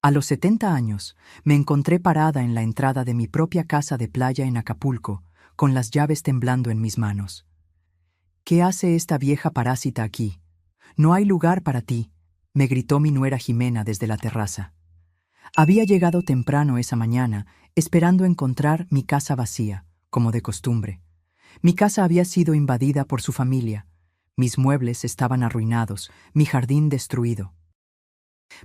A los 70 años, me encontré parada en la entrada de mi propia casa de playa en Acapulco, con las llaves temblando en mis manos. ¿Qué hace esta vieja parásita aquí? No hay lugar para ti, me gritó mi nuera Jimena desde la terraza. Había llegado temprano esa mañana, esperando encontrar mi casa vacía, como de costumbre. Mi casa había sido invadida por su familia. Mis muebles estaban arruinados, mi jardín destruido.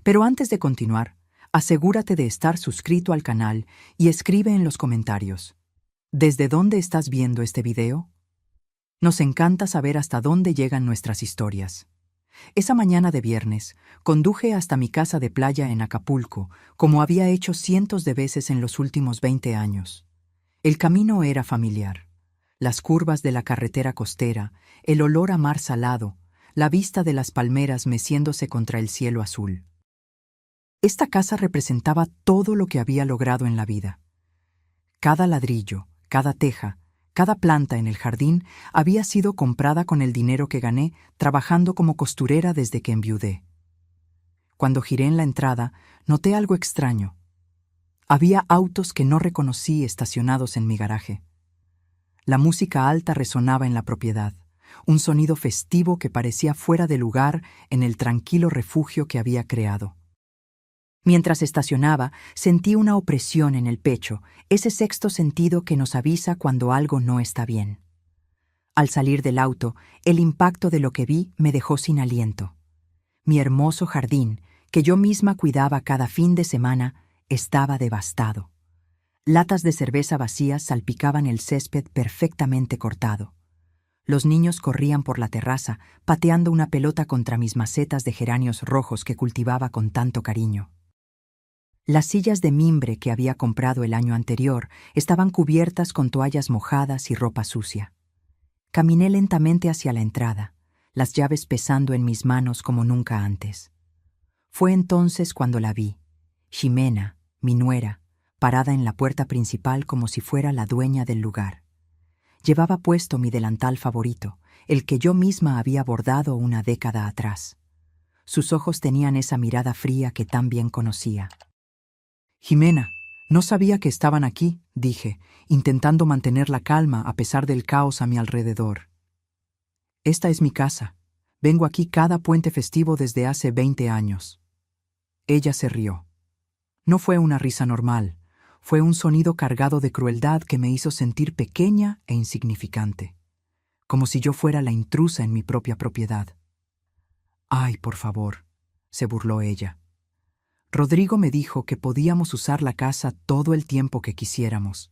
Pero antes de continuar, asegúrate de estar suscrito al canal y escribe en los comentarios: ¿desde dónde estás viendo este video? Nos encanta saber hasta dónde llegan nuestras historias. Esa mañana de viernes, conduje hasta mi casa de playa en Acapulco, como había hecho cientos de veces en los últimos 20 años. El camino era familiar. Las curvas de la carretera costera, el olor a mar salado, la vista de las palmeras meciéndose contra el cielo azul. Esta casa representaba todo lo que había logrado en la vida. Cada ladrillo, cada teja, cada planta en el jardín había sido comprada con el dinero que gané trabajando como costurera desde que enviudé. Cuando giré en la entrada, noté algo extraño. Había autos que no reconocí estacionados en mi garaje. La música alta resonaba en la propiedad, un sonido festivo que parecía fuera de lugar en el tranquilo refugio que había creado. Mientras estacionaba, sentí una opresión en el pecho, ese sexto sentido que nos avisa cuando algo no está bien. Al salir del auto, el impacto de lo que vi me dejó sin aliento. Mi hermoso jardín, que yo misma cuidaba cada fin de semana, estaba devastado. Latas de cerveza vacías salpicaban el césped perfectamente cortado. Los niños corrían por la terraza, pateando una pelota contra mis macetas de geranios rojos que cultivaba con tanto cariño. Las sillas de mimbre que había comprado el año anterior estaban cubiertas con toallas mojadas y ropa sucia. Caminé lentamente hacia la entrada, las llaves pesando en mis manos como nunca antes. Fue entonces cuando la vi, Ximena, mi nuera, parada en la puerta principal como si fuera la dueña del lugar. Llevaba puesto mi delantal favorito, el que yo misma había bordado una década atrás. Sus ojos tenían esa mirada fría que tan bien conocía. «Ximena, no sabía que estaban aquí», dije, intentando mantener la calma a pesar del caos a mi alrededor. «Esta es mi casa. Vengo aquí cada puente festivo desde hace 20 años». Ella se rió. No fue una risa normal, fue un sonido cargado de crueldad que me hizo sentir pequeña e insignificante, como si yo fuera la intrusa en mi propia propiedad. «Ay, por favor», se burló ella. Rodrigo me dijo que podíamos usar la casa todo el tiempo que quisiéramos.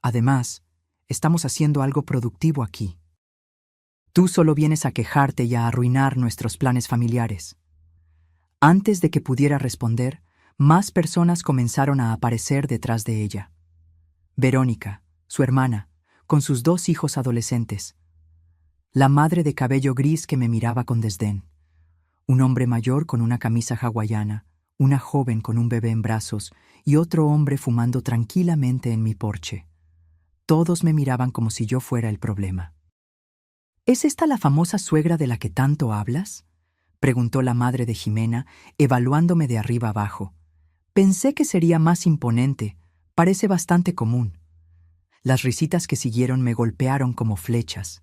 Además, estamos haciendo algo productivo aquí. Tú solo vienes a quejarte y a arruinar nuestros planes familiares. Antes de que pudiera responder, más personas comenzaron a aparecer detrás de ella. Verónica, su hermana, con sus 2 hijos adolescentes. La madre de cabello gris que me miraba con desdén. Un hombre mayor con una camisa hawaiana, una joven con un bebé en brazos y otro hombre fumando tranquilamente en mi porche. Todos me miraban como si yo fuera el problema. ¿Es esta la famosa suegra de la que tanto hablas?, preguntó la madre de Ximena, evaluándome de arriba abajo. Pensé que sería más imponente, parece bastante común. Las risitas que siguieron me golpearon como flechas.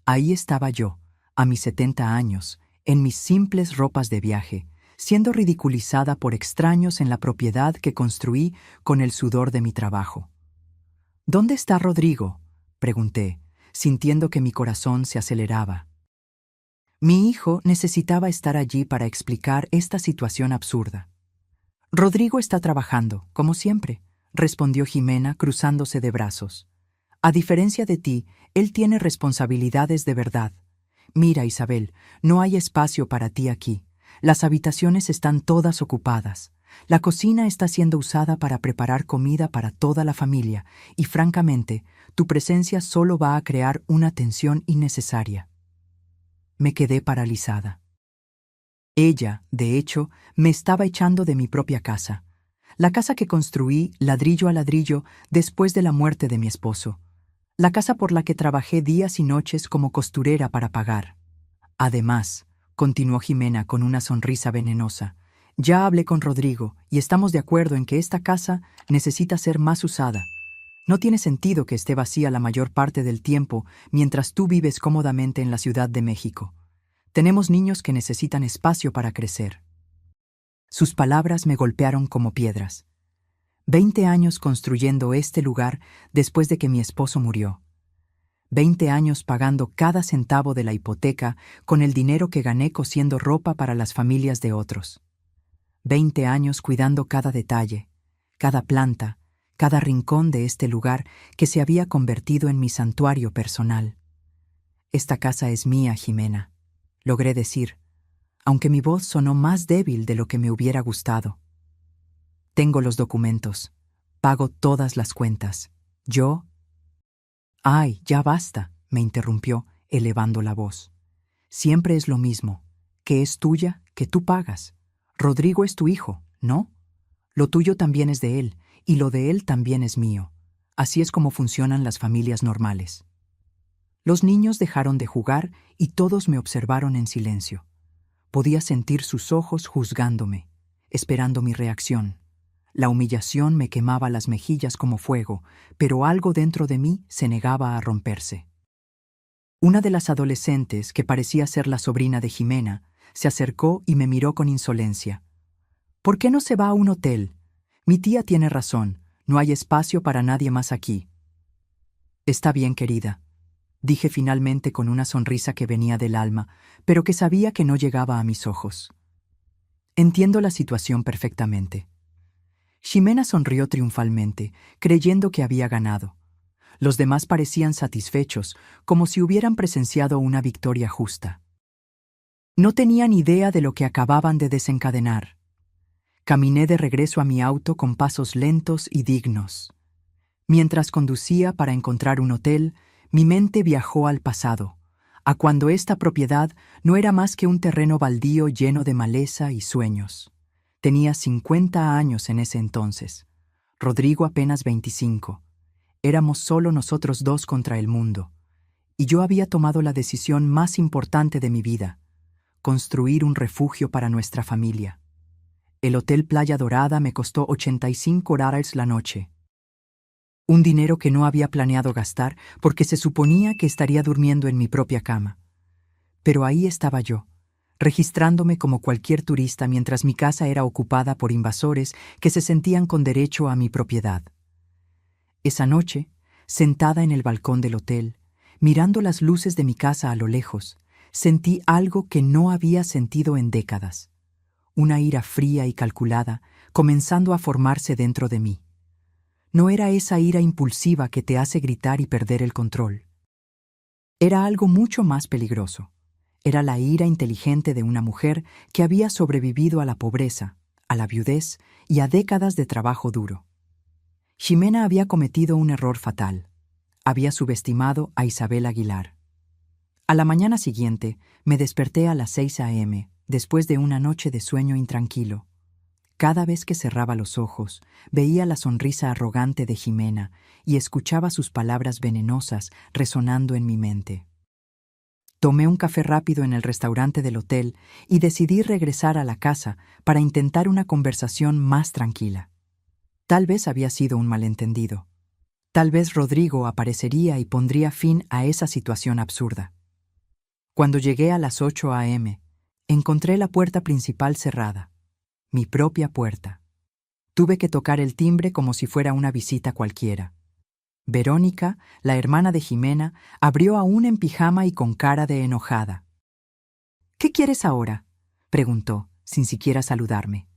Ahí estaba yo, a mis 70 años, en mis simples ropas de viaje, siendo ridiculizada por extraños en la propiedad que construí con el sudor de mi trabajo. «¿Dónde está Rodrigo?», pregunté, sintiendo que mi corazón se aceleraba. Mi hijo necesitaba estar allí para explicar esta situación absurda. «Rodrigo está trabajando, como siempre», respondió Ximena cruzándose de brazos. «A diferencia de ti, él tiene responsabilidades de verdad. Mira, Isabel, no hay espacio para ti aquí. Las habitaciones están todas ocupadas. La cocina está siendo usada para preparar comida para toda la familia y, francamente, tu presencia solo va a crear una tensión innecesaria». Me quedé paralizada. Ella, de hecho, me estaba echando de mi propia casa. La casa que construí ladrillo a ladrillo después de la muerte de mi esposo. La casa por la que trabajé días y noches como costurera para pagar. Además, continuó Ximena con una sonrisa venenosa, Ya hablé con Rodrigo y estamos de acuerdo en que esta casa necesita ser más usada. No tiene sentido que esté vacía la mayor parte del tiempo mientras tú vives cómodamente en la Ciudad de México. Tenemos niños que necesitan espacio para crecer. Sus palabras me golpearon como piedras. 20 años construyendo este lugar después de que mi esposo murió. 20 años pagando cada centavo de la hipoteca con el dinero que gané cosiendo ropa para las familias de otros. 20 años cuidando cada detalle, cada planta, cada rincón de este lugar que se había convertido en mi santuario personal. Esta casa es mía, Jimena, logré decir, aunque mi voz sonó más débil de lo que me hubiera gustado. Tengo los documentos, pago todas las cuentas. Yo... ¡Ay, ya basta!, me interrumpió, elevando la voz. Siempre es lo mismo, que es tuya, que tú pagas. Rodrigo es tu hijo, ¿no? Lo tuyo también es de él, y lo de él también es mío. Así es como funcionan las familias normales. Los niños dejaron de jugar y todos me observaron en silencio. Podía sentir sus ojos juzgándome, esperando mi reacción. La humillación me quemaba las mejillas como fuego, pero algo dentro de mí se negaba a romperse. Una de las adolescentes, que parecía ser la sobrina de Jimena, se acercó y me miró con insolencia. ¿Por qué no se va a un hotel? Mi tía tiene razón, no hay espacio para nadie más aquí. Está bien, querida, dije finalmente con una sonrisa que venía del alma, pero que sabía que no llegaba a mis ojos. Entiendo la situación perfectamente. Ximena sonrió triunfalmente, creyendo que había ganado. Los demás parecían satisfechos, como si hubieran presenciado una victoria justa. No tenían idea de lo que acababan de desencadenar. Caminé de regreso a mi auto con pasos lentos y dignos. Mientras conducía para encontrar un hotel, mi mente viajó al pasado, a cuando esta propiedad no era más que un terreno baldío lleno de maleza y sueños. Tenía 50 años en ese entonces. Rodrigo apenas 25. Éramos solo nosotros dos contra el mundo. Y yo había tomado la decisión más importante de mi vida: construir un refugio para nuestra familia. El Hotel Playa Dorada me costó $85 la noche. Un dinero que no había planeado gastar porque se suponía que estaría durmiendo en mi propia cama. Pero ahí estaba yo, registrándome como cualquier turista mientras mi casa era ocupada por invasores que se sentían con derecho a mi propiedad. Esa noche, sentada en el balcón del hotel, mirando las luces de mi casa a lo lejos, sentí algo que no había sentido en décadas. Una ira fría y calculada comenzando a formarse dentro de mí. No era esa ira impulsiva que te hace gritar y perder el control. Era algo mucho más peligroso. Era la ira inteligente de una mujer que había sobrevivido a la pobreza, a la viudez y a décadas de trabajo duro. Ximena había cometido un error fatal. Había subestimado a Isabel Aguilar. A la mañana siguiente, me desperté a las 6 a.m., después de una noche de sueño intranquilo. Cada vez que cerraba los ojos, veía la sonrisa arrogante de Ximena y escuchaba sus palabras venenosas resonando en mi mente. Tomé un café rápido en el restaurante del hotel y decidí regresar a la casa para intentar una conversación más tranquila. Tal vez había sido un malentendido. Tal vez Rodrigo aparecería y pondría fin a esa situación absurda. Cuando llegué a las 8 a.m., encontré la puerta principal cerrada. Mi propia puerta. Tuve que tocar el timbre como si fuera una visita cualquiera. Verónica, la hermana de Ximena, abrió aún en pijama y con cara de enojada. «¿Qué quieres ahora?», preguntó, sin siquiera saludarme.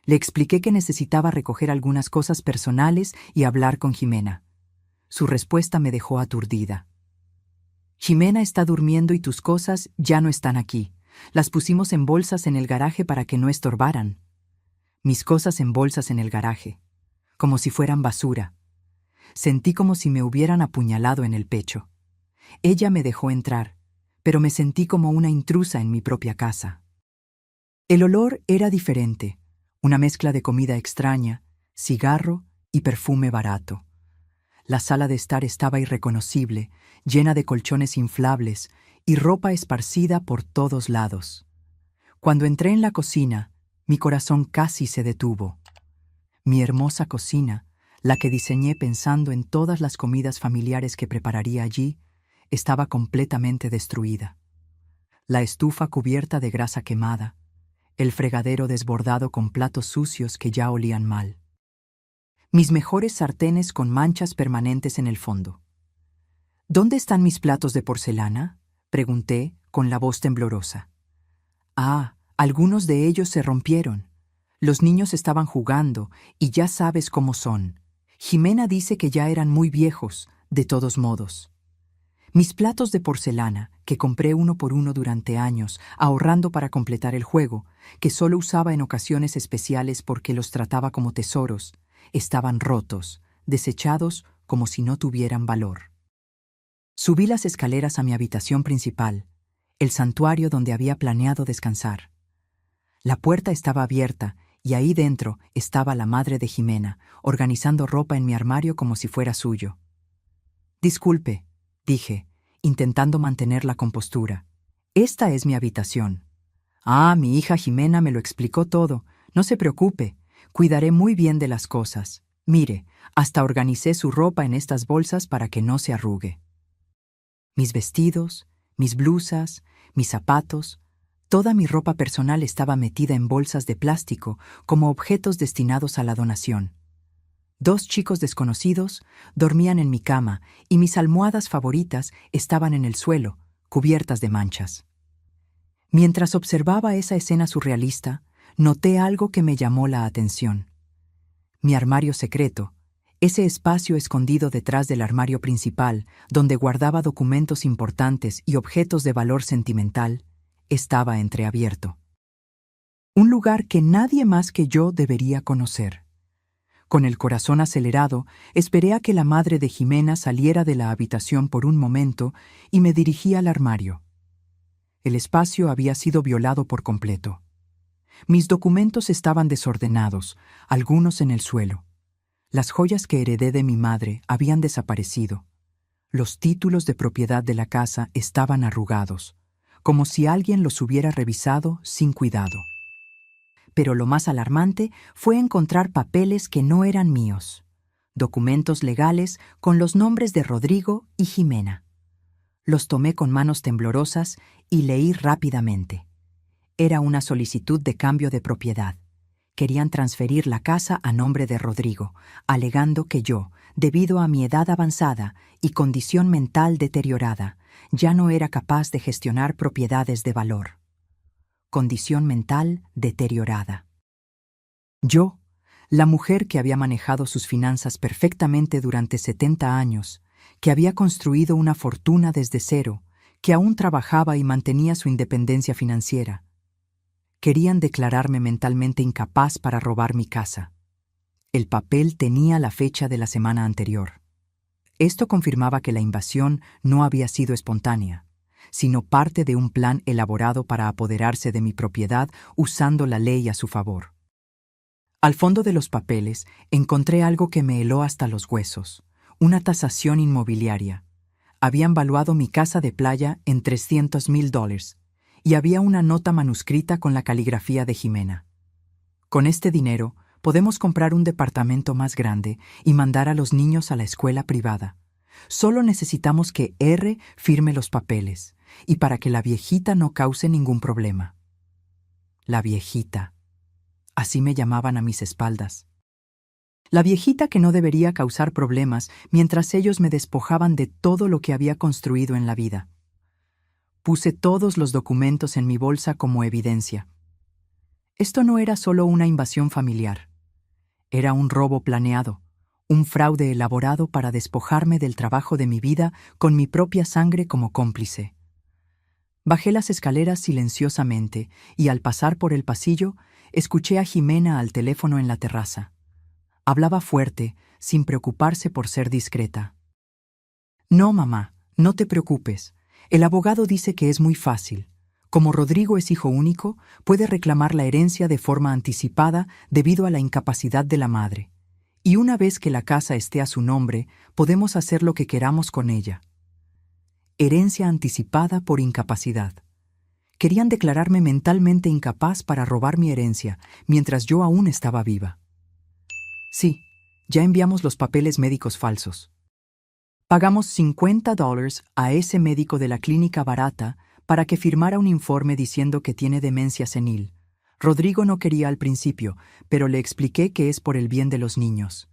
Le expliqué que necesitaba recoger algunas cosas personales y hablar con Ximena. Su respuesta me dejó aturdida. «Ximena está durmiendo y tus cosas ya no están aquí. Las pusimos en bolsas en el garaje para que no estorbaran». Mis cosas en bolsas en el garaje, como si fueran basura. Sentí como si me hubieran apuñalado en el pecho. Ella me dejó entrar, pero me sentí como una intrusa en mi propia casa. El olor era diferente, una mezcla de comida extraña, cigarro y perfume barato. La sala de estar estaba irreconocible, llena de colchones inflables y ropa esparcida por todos lados. Cuando entré en la cocina, Mi corazón casi se detuvo. Mi hermosa cocina, la que diseñé pensando en todas las comidas familiares que prepararía allí, estaba completamente destruida. La estufa cubierta de grasa quemada, el fregadero desbordado con platos sucios que ya olían mal. Mis mejores sartenes con manchas permanentes en el fondo. ¿Dónde están mis platos de porcelana?, pregunté con la voz temblorosa. Ah, algunos de ellos se rompieron. Los niños estaban jugando y ya sabes cómo son. Jimena dice que ya eran muy viejos, de todos modos. Mis platos de porcelana, que compré uno por uno durante años, ahorrando para completar el juego, que solo usaba en ocasiones especiales porque los trataba como tesoros, estaban rotos, desechados como si no tuvieran valor. Subí las escaleras a mi habitación principal, el santuario donde había planeado descansar. La puerta estaba abierta y ahí dentro estaba la madre de Jimena, organizando ropa en mi armario como si fuera suyo. «Disculpe», dije, intentando mantener la compostura. «Esta es mi habitación». «Ah, mi hija Jimena me lo explicó todo. No se preocupe, cuidaré muy bien de las cosas. Mire, hasta organicé su ropa en estas bolsas para que no se arrugue». Mis vestidos, mis blusas, mis zapatos, toda mi ropa personal estaba metida en bolsas de plástico como objetos destinados a la donación. 2 chicos desconocidos dormían en mi cama y mis almohadas favoritas estaban en el suelo, cubiertas de manchas. Mientras observaba esa escena surrealista, noté algo que me llamó la atención. Mi armario secreto, ese espacio escondido detrás del armario principal, donde guardaba documentos importantes y objetos de valor sentimental, estaba entreabierto. Un lugar que nadie más que yo debería conocer. Con el corazón acelerado, esperé a que la madre de Jimena saliera de la habitación por un momento y me dirigí al armario. El espacio había sido violado por completo. Mis documentos estaban desordenados, algunos en el suelo. Las joyas que heredé de mi madre habían desaparecido. Los títulos de propiedad de la casa estaban arrugados, como si alguien los hubiera revisado sin cuidado. Pero lo más alarmante fue encontrar papeles que no eran míos, documentos legales con los nombres de Rodrigo y Jimena. Los tomé con manos temblorosas y leí rápidamente. Era una solicitud de cambio de propiedad. Querían transferir la casa a nombre de Rodrigo, alegando que yo, debido a mi edad avanzada y condición mental deteriorada, ya no era capaz de gestionar propiedades de valor. Condición mental deteriorada. Yo, la mujer que había manejado sus finanzas perfectamente durante 70 años, que había construido una fortuna desde cero, que aún trabajaba y mantenía su independencia financiera. Querían declararme mentalmente incapaz para robar mi casa. El papel tenía la fecha de la semana anterior. Esto confirmaba que la invasión no había sido espontánea, sino parte de un plan elaborado para apoderarse de mi propiedad usando la ley a su favor. Al fondo de los papeles encontré algo que me heló hasta los huesos, una tasación inmobiliaria. Habían valuado mi casa de playa en $300,000 y había una nota manuscrita con la caligrafía de Jimena. Con este dinero podemos comprar un departamento más grande y mandar a los niños a la escuela privada. Solo necesitamos que R firme los papeles y para que la viejita no cause ningún problema. La viejita. Así me llamaban a mis espaldas. La viejita que no debería causar problemas mientras ellos me despojaban de todo lo que había construido en la vida. Puse todos los documentos en mi bolsa como evidencia. Esto no era solo una invasión familiar. Era un robo planeado, un fraude elaborado para despojarme del trabajo de mi vida con mi propia sangre como cómplice. Bajé las escaleras silenciosamente y al pasar por el pasillo, escuché a Jimena al teléfono en la terraza. Hablaba fuerte, sin preocuparse por ser discreta. «No, mamá, no te preocupes. El abogado dice que es muy fácil. Como Rodrigo es hijo único, puede reclamar la herencia de forma anticipada debido a la incapacidad de la madre. Y una vez que la casa esté a su nombre, podemos hacer lo que queramos con ella». Herencia anticipada por incapacidad. Querían declararme mentalmente incapaz para robar mi herencia, mientras yo aún estaba viva. Sí, ya enviamos los papeles médicos falsos. Pagamos $50 a ese médico de la clínica barata para que firmara un informe diciendo que tiene demencia senil. Rodrigo no quería al principio, pero le expliqué que es por el bien de los niños.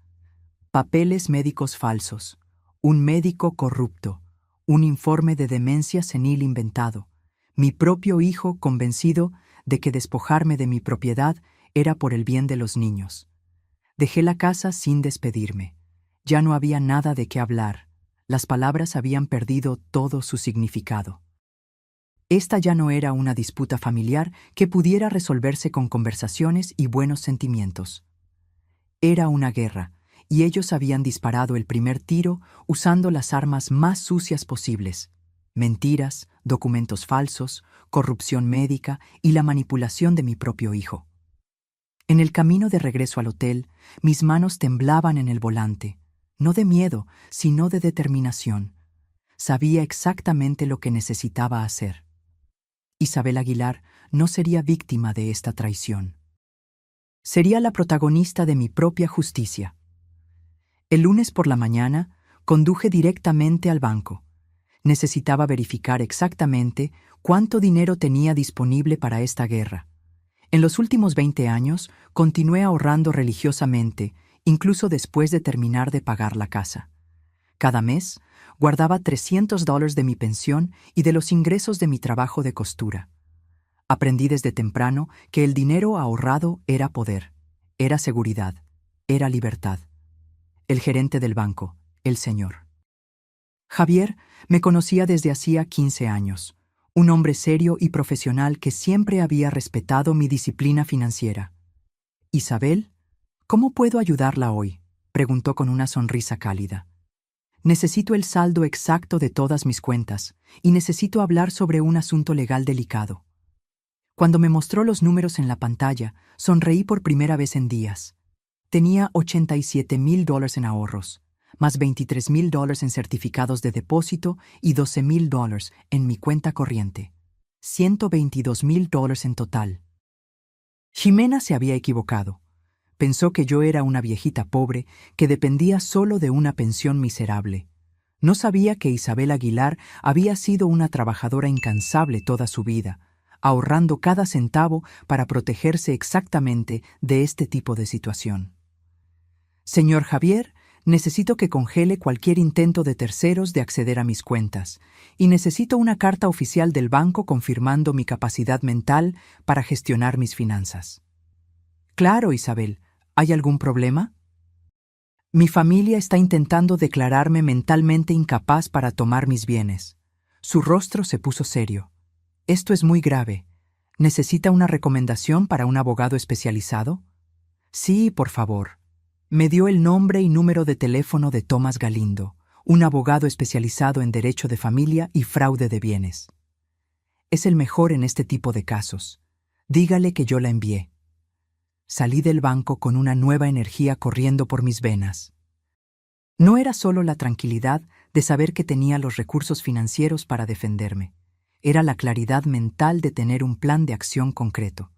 Papeles médicos falsos, un médico corrupto, un informe de demencia senil inventado, mi propio hijo convencido de que despojarme de mi propiedad era por el bien de los niños. Dejé la casa sin despedirme. Ya no había nada de qué hablar. Las palabras habían perdido todo su significado. Esta ya no era una disputa familiar que pudiera resolverse con conversaciones y buenos sentimientos. Era una guerra, y ellos habían disparado el primer tiro usando las armas más sucias posibles: mentiras, documentos falsos, corrupción médica y la manipulación de mi propio hijo. En el camino de regreso al hotel, mis manos temblaban en el volante, no de miedo, sino de determinación. Sabía exactamente lo que necesitaba hacer. Isabel Aguilar no sería víctima de esta traición. Sería la protagonista de mi propia justicia. El lunes por la mañana, conduje directamente al banco. Necesitaba verificar exactamente cuánto dinero tenía disponible para esta guerra. En los últimos 20 años, continué ahorrando religiosamente, incluso después de terminar de pagar la casa. Cada mes, guardaba $300 de mi pensión y de los ingresos de mi trabajo de costura. Aprendí desde temprano que el dinero ahorrado era poder, era seguridad, era libertad. El gerente del banco, el señor Javier, me conocía desde hacía 15 años, un hombre serio y profesional que siempre había respetado mi disciplina financiera. «Isabel, ¿cómo puedo ayudarla hoy?», preguntó con una sonrisa cálida. «Necesito el saldo exacto de todas mis cuentas y necesito hablar sobre un asunto legal delicado». Cuando me mostró los números en la pantalla, sonreí por primera vez en días. Tenía $87,000 en ahorros, más $23,000 en certificados de depósito y $12,000 en mi cuenta corriente. $122,000 en total. Ximena se había equivocado. Pensó que yo era una viejita pobre que dependía solo de una pensión miserable. No sabía que Isabel Aguilar había sido una trabajadora incansable toda su vida, ahorrando cada centavo para protegerse exactamente de este tipo de situación. «Señor Javier, necesito que congele cualquier intento de terceros de acceder a mis cuentas, y necesito una carta oficial del banco confirmando mi capacidad mental para gestionar mis finanzas». «Claro, Isabel. ¿Hay algún problema?». «Mi familia está intentando declararme mentalmente incapaz para tomar mis bienes». Su rostro se puso serio. «Esto es muy grave. ¿Necesita una recomendación para un abogado especializado?». «Sí, por favor». Me dio el nombre y número de teléfono de Tomás Galindo, un abogado especializado en derecho de familia y fraude de bienes. «Es el mejor en este tipo de casos. Dígale que yo la envié». Salí del banco con una nueva energía corriendo por mis venas. No era solo la tranquilidad de saber que tenía los recursos financieros para defenderme. Era la claridad mental de tener un plan de acción concreto.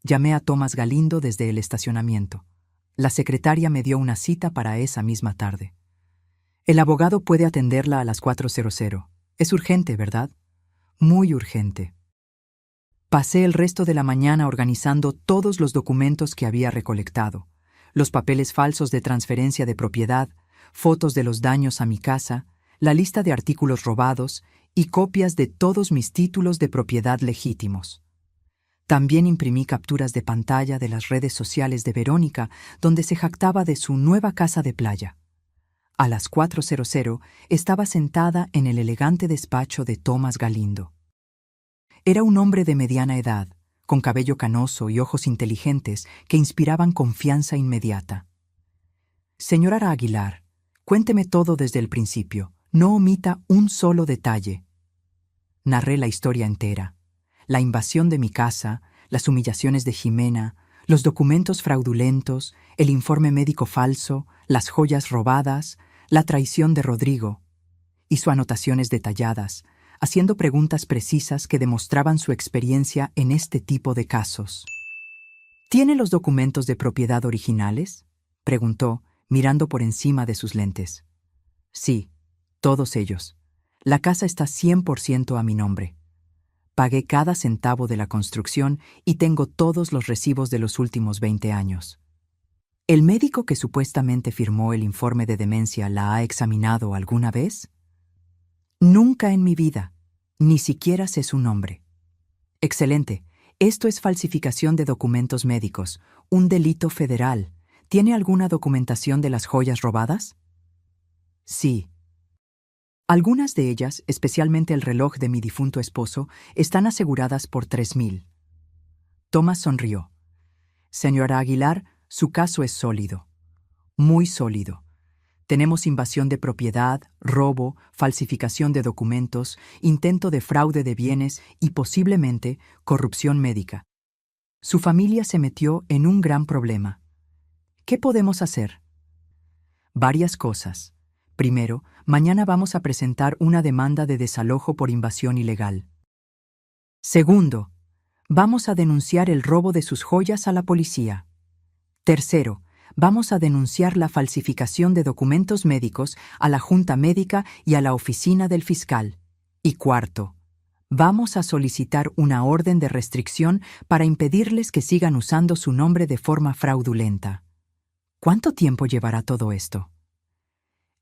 Llamé a Tomás Galindo desde el estacionamiento. La secretaria me dio una cita para esa misma tarde. «El abogado puede atenderla a las 4:00. Es urgente, ¿verdad?». «Muy urgente». Pasé el resto de la mañana organizando todos los documentos que había recolectado, los papeles falsos de transferencia de propiedad, fotos de los daños a mi casa, la lista de artículos robados y copias de todos mis títulos de propiedad legítimos. También imprimí capturas de pantalla de las redes sociales de Verónica, donde se jactaba de su nueva casa de playa. A las 4:00 estaba sentada en el elegante despacho de Tomás Galindo. Era un hombre de mediana edad, con cabello canoso y ojos inteligentes que inspiraban confianza inmediata. «Señora Aguilar, cuénteme todo desde el principio, no omita un solo detalle». Narré la historia entera. La invasión de mi casa, las humillaciones de Ximena, los documentos fraudulentos, el informe médico falso, las joyas robadas, la traición de Rodrigo. Hizo anotaciones detalladas, haciendo preguntas precisas que demostraban su experiencia en este tipo de casos. ¿Tiene los documentos de propiedad originales?, preguntó, mirando por encima de sus lentes. Sí, todos ellos. La casa está 100% a mi nombre. Pagué cada centavo de la construcción y tengo todos los recibos de los últimos 20 años. ¿El médico que supuestamente firmó el informe de demencia la ha examinado alguna vez? Nunca en mi vida. Ni siquiera sé su nombre. Excelente. Esto es falsificación de documentos médicos, un delito federal. ¿Tiene alguna documentación de las joyas robadas? Sí. Algunas de ellas, especialmente el reloj de mi difunto esposo, están aseguradas por $3,000. Thomas sonrió. Señora Aguilar, su caso es sólido. Muy sólido. Tenemos invasión de propiedad, robo, falsificación de documentos, intento de fraude de bienes y posiblemente corrupción médica. Su familia se metió en un gran problema. ¿Qué podemos hacer? Varias cosas. Primero, mañana vamos a presentar una demanda de desalojo por invasión ilegal. Segundo, vamos a denunciar el robo de sus joyas a la policía. Tercero, vamos a denunciar la falsificación de documentos médicos a la Junta Médica y a la oficina del fiscal. Y cuarto, vamos a solicitar una orden de restricción para impedirles que sigan usando su nombre de forma fraudulenta. ¿Cuánto tiempo llevará todo esto?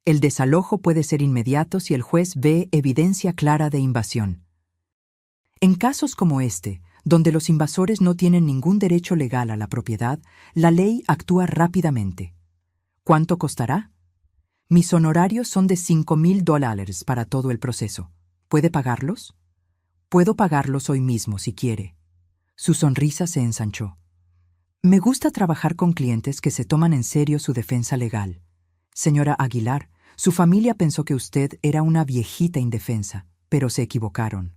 El desalojo puede ser inmediato si el juez ve evidencia clara de invasión. En casos como este, donde los invasores no tienen ningún derecho legal a la propiedad, la ley actúa rápidamente. ¿Cuánto costará? Mis honorarios son de $5,000 para todo el proceso. ¿Puede pagarlos? Puedo pagarlos hoy mismo si quiere. Su sonrisa se ensanchó. Me gusta trabajar con clientes que se toman en serio su defensa legal. Señora Aguilar, su familia pensó que usted era una viejita indefensa, pero se equivocaron.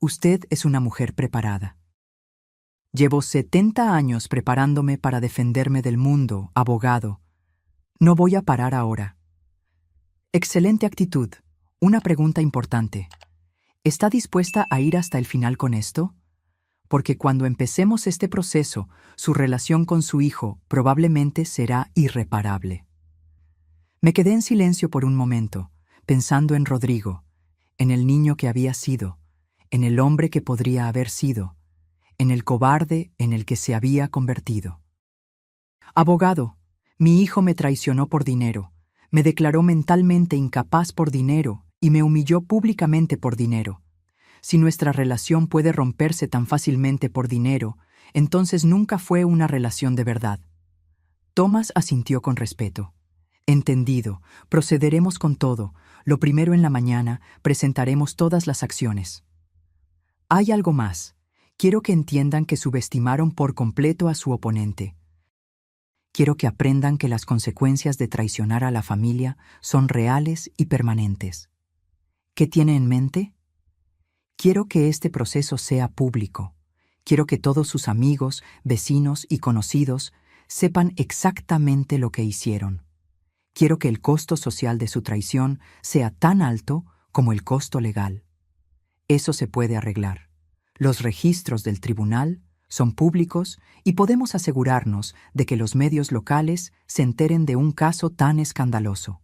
Usted es una mujer preparada. Llevo 70 años preparándome para defenderme del mundo, abogado. No voy a parar ahora. Excelente actitud. Una pregunta importante. ¿Está dispuesta a ir hasta el final con esto? Porque cuando empecemos este proceso, su relación con su hijo probablemente será irreparable. Me quedé en silencio por un momento, pensando en Rodrigo, en el niño que había sido, en el hombre que podría haber sido, en el cobarde en el que se había convertido. Abogado, mi hijo me traicionó por dinero, me declaró mentalmente incapaz por dinero y me humilló públicamente por dinero. Si nuestra relación puede romperse tan fácilmente por dinero, entonces nunca fue una relación de verdad. Thomas asintió con respeto. Entendido, procederemos con todo. Lo primero en la mañana presentaremos todas las acciones. Hay algo más. Quiero que entiendan que subestimaron por completo a su oponente. Quiero que aprendan que las consecuencias de traicionar a la familia son reales y permanentes. ¿Qué tiene en mente? Quiero que este proceso sea público. Quiero que todos sus amigos, vecinos y conocidos sepan exactamente lo que hicieron. Quiero que el costo social de su traición sea tan alto como el costo legal. Eso se puede arreglar. Los registros del tribunal son públicos y podemos asegurarnos de que los medios locales se enteren de un caso tan escandaloso.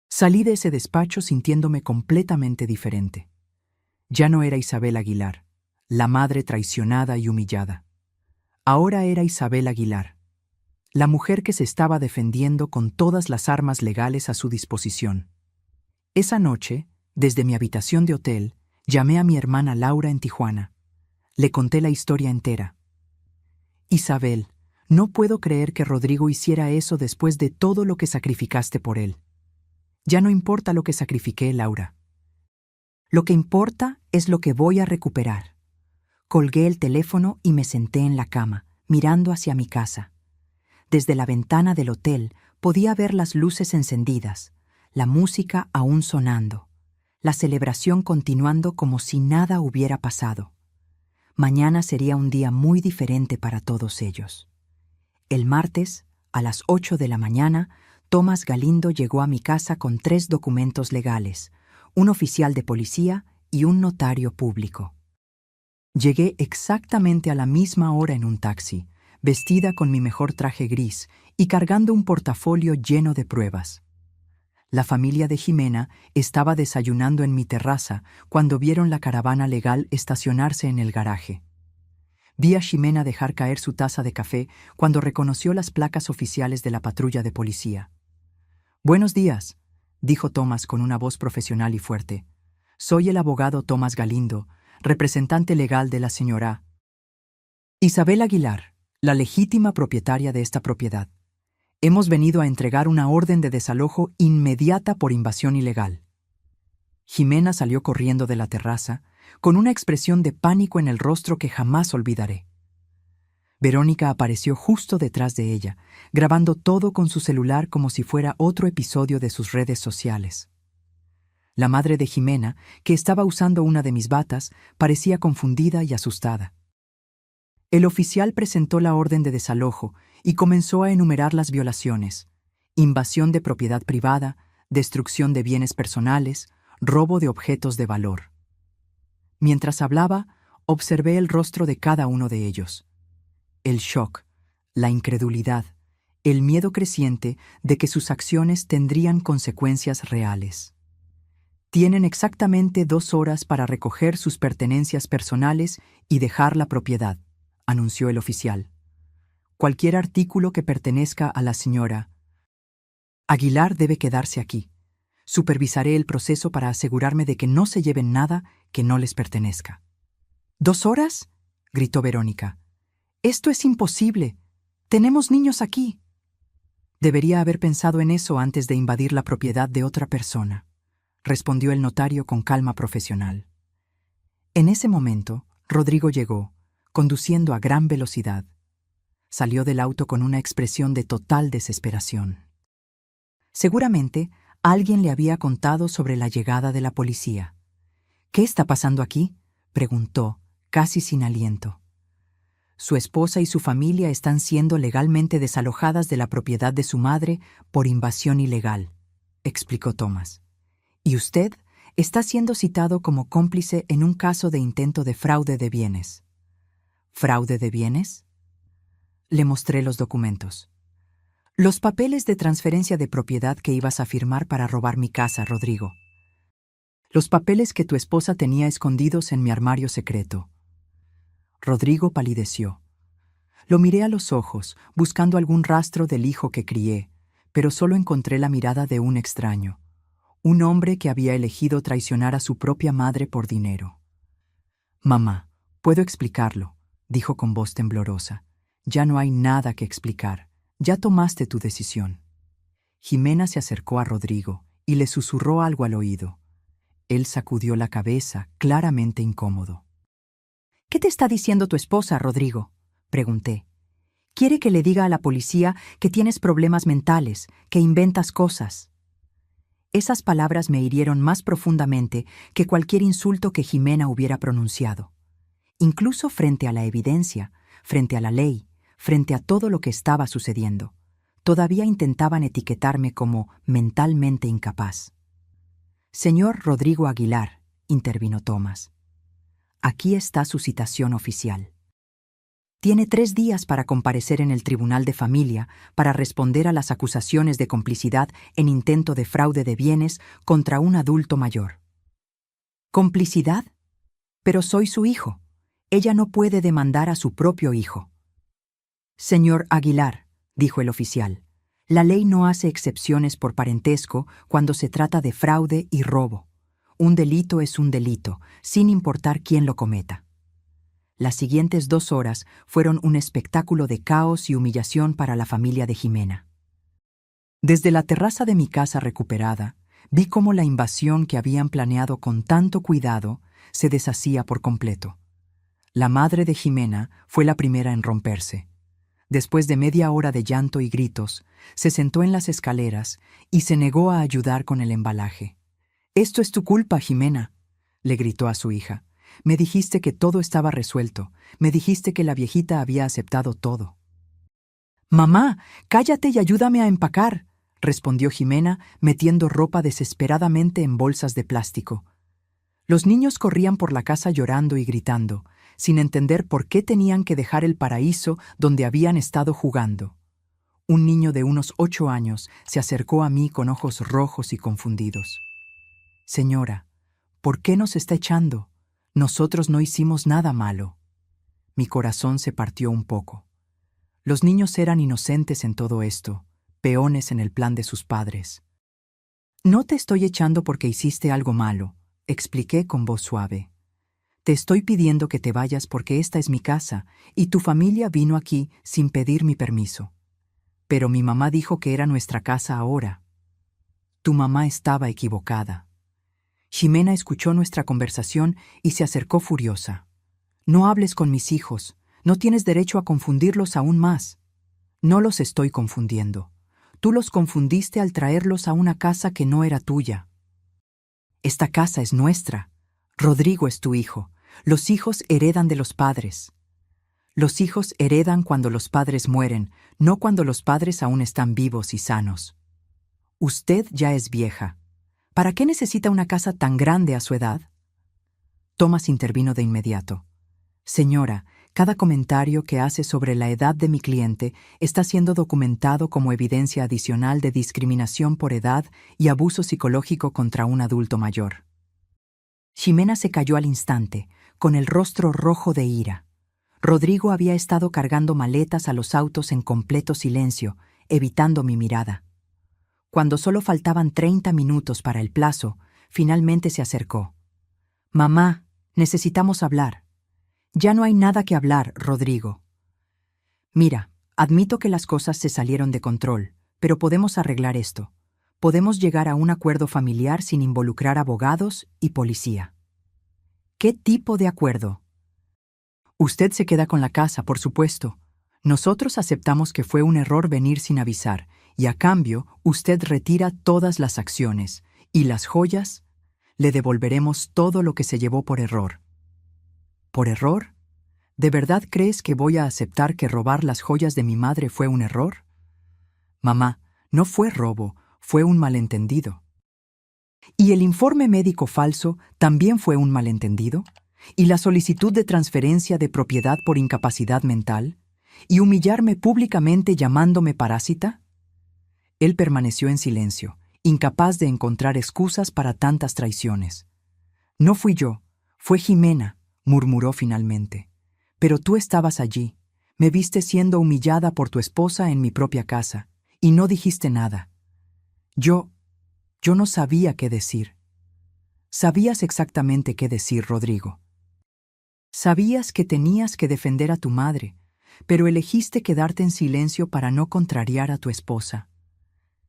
Salí de ese despacho sintiéndome completamente diferente. Ya no era Isabel Aguilar, la madre traicionada y humillada. Ahora era Isabel Aguilar, la mujer que se estaba defendiendo con todas las armas legales a su disposición. Esa noche, desde mi habitación de hotel, llamé a mi hermana Laura en Tijuana. Le conté la historia entera. Isabel, no puedo creer que Rodrigo hiciera eso después de todo lo que sacrificaste por él. Ya no importa lo que sacrifiqué, Laura. Lo que importa es lo que voy a recuperar. Colgué el teléfono y me senté en la cama, mirando hacia mi casa. Desde la ventana del hotel podía ver las luces encendidas, la música aún sonando, la celebración continuando como si nada hubiera pasado. Mañana sería un día muy diferente para todos ellos. El martes, a las 8 de la mañana, Thomas Galindo llegó a mi casa con 3 documentos legales, un oficial de policía y un notario público. Llegué exactamente a la misma hora en un taxi, vestida con mi mejor traje gris y cargando un portafolio lleno de pruebas. La familia de Jimena estaba desayunando en mi terraza cuando vieron la caravana legal estacionarse en el garaje. Vi a Jimena dejar caer su taza de café cuando reconoció las placas oficiales de la patrulla de policía. «Buenos días», dijo Tomás con una voz profesional y fuerte. «Soy el abogado Tomás Galindo, representante legal de la señora Isabel Aguilar, la legítima propietaria de esta propiedad. Hemos venido a entregar una orden de desalojo inmediata por invasión ilegal». Jimena salió corriendo de la terraza, con una expresión de pánico en el rostro que jamás olvidaré. Verónica apareció justo detrás de ella, grabando todo con su celular como si fuera otro episodio de sus redes sociales. La madre de Jimena, que estaba usando una de mis batas, parecía confundida y asustada. El oficial presentó la orden de desalojo y comenzó a enumerar las violaciones: invasión de propiedad privada, destrucción de bienes personales, robo de objetos de valor. Mientras hablaba, observé el rostro de cada uno de ellos. El shock, la incredulidad, el miedo creciente de que sus acciones tendrían consecuencias reales. Tienen exactamente 2 horas para recoger sus pertenencias personales y dejar la propiedad, anunció el oficial. Cualquier artículo que pertenezca a la señora Aguilar debe quedarse aquí. Supervisaré el proceso para asegurarme de que no se lleven nada que no les pertenezca. ¿2 horas?, gritó Verónica. «Esto es imposible. Tenemos niños aquí». «Debería haber pensado en eso antes de invadir la propiedad de otra persona», respondió el notario con calma profesional. En ese momento, Rodrigo llegó, conduciendo a gran velocidad. Salió del auto con una expresión de total desesperación. Seguramente, alguien le había contado sobre la llegada de la policía. «¿Qué está pasando aquí?», preguntó, casi sin aliento. «Su esposa y su familia están siendo legalmente desalojadas de la propiedad de su madre por invasión ilegal», explicó Tomás. «Y usted está siendo citado como cómplice en un caso de intento de fraude de bienes». «¿Fraude de bienes?». Le mostré los documentos. «Los papeles de transferencia de propiedad que ibas a firmar para robar mi casa, Rodrigo. Los papeles que tu esposa tenía escondidos en mi armario secreto». Rodrigo palideció. Lo miré a los ojos, buscando algún rastro del hijo que crié, pero solo encontré la mirada de un extraño, un hombre que había elegido traicionar a su propia madre por dinero. «Mamá, puedo explicarlo», dijo con voz temblorosa. «Ya no hay nada que explicar. Ya tomaste tu decisión». Jimena se acercó a Rodrigo y le susurró algo al oído. Él sacudió la cabeza, claramente incómodo. «¿Qué te está diciendo tu esposa, Rodrigo?», pregunté. «Quiere que le diga a la policía que tienes problemas mentales, que inventas cosas». Esas palabras me hirieron más profundamente que cualquier insulto que Jimena hubiera pronunciado. Incluso frente a la evidencia, frente a la ley, frente a todo lo que estaba sucediendo, todavía intentaban etiquetarme como mentalmente incapaz. «Señor Rodrigo Aguilar», intervino Tomás, «aquí está su citación oficial. Tiene 3 días para comparecer en el Tribunal de Familia para responder a las acusaciones de complicidad en intento de fraude de bienes contra un adulto mayor». «¿Complicidad? Pero soy su hijo. Ella no puede demandar a su propio hijo». «Señor Aguilar», dijo el oficial, «la ley no hace excepciones por parentesco cuando se trata de fraude y robo. Un delito es un delito, sin importar quién lo cometa». Las siguientes 2 horas fueron un espectáculo de caos y humillación para la familia de Jimena. Desde la terraza de mi casa recuperada, vi cómo la invasión que habían planeado con tanto cuidado se deshacía por completo. La madre de Jimena fue la primera en romperse. Después de media hora de llanto y gritos, se sentó en las escaleras y se negó a ayudar con el embalaje. «Esto es tu culpa, Jimena», le gritó a su hija. «Me dijiste que todo estaba resuelto. Me dijiste que la viejita había aceptado todo». «Mamá, cállate y ayúdame a empacar», respondió Jimena, metiendo ropa desesperadamente en bolsas de plástico. Los niños corrían por la casa llorando y gritando, sin entender por qué tenían que dejar el paraíso donde habían estado jugando. Un niño de unos 8 años se acercó a mí con ojos rojos y confundidos. Señora, ¿por qué nos está echando? Nosotros no hicimos nada malo. Mi corazón se partió un poco. Los niños eran inocentes en todo esto, peones en el plan de sus padres. No te estoy echando porque hiciste algo malo, expliqué con voz suave. Te estoy pidiendo que te vayas porque esta es mi casa y tu familia vino aquí sin pedir mi permiso. Pero mi mamá dijo que era nuestra casa ahora. Tu mamá estaba equivocada. Ximena escuchó nuestra conversación y se acercó furiosa. No hables con mis hijos, no tienes derecho a confundirlos aún más. No los estoy confundiendo. Tú los confundiste al traerlos a una casa que no era tuya. Esta casa es nuestra. Rodrigo es tu hijo. Los hijos heredan de los padres. Los hijos heredan cuando los padres mueren, no cuando los padres aún están vivos y sanos. Usted ya es vieja. ¿Para qué necesita una casa tan grande a su edad? Thomas intervino de inmediato. Señora, cada comentario que hace sobre la edad de mi cliente está siendo documentado como evidencia adicional de discriminación por edad y abuso psicológico contra un adulto mayor. Ximena se cayó al instante, con el rostro rojo de ira. Rodrigo había estado cargando maletas a los autos en completo silencio, evitando mi mirada. Cuando solo faltaban 30 minutos para el plazo, finalmente se acercó. Mamá, necesitamos hablar. Ya no hay nada que hablar, Rodrigo. Mira, admito que las cosas se salieron de control, pero podemos arreglar esto. Podemos llegar a un acuerdo familiar sin involucrar abogados y policía. ¿Qué tipo de acuerdo? Usted se queda con la casa, por supuesto. Nosotros aceptamos que fue un error venir sin avisar, y a cambio, usted retira todas las acciones, y las joyas, le devolveremos todo lo que se llevó por error. ¿Por error? ¿De verdad crees que voy a aceptar que robar las joyas de mi madre fue un error? Mamá, no fue robo, fue un malentendido. ¿Y el informe médico falso también fue un malentendido? ¿Y la solicitud de transferencia de propiedad por incapacidad mental? ¿Y humillarme públicamente llamándome parásita? Él permaneció en silencio, incapaz de encontrar excusas para tantas traiciones. No fui yo, fue Ximena, murmuró finalmente. Pero tú estabas allí, me viste siendo humillada por tu esposa en mi propia casa, y no dijiste nada. Yo no sabía qué decir. Sabías exactamente qué decir, Rodrigo. Sabías que tenías que defender a tu madre, pero elegiste quedarte en silencio para no contrariar a tu esposa.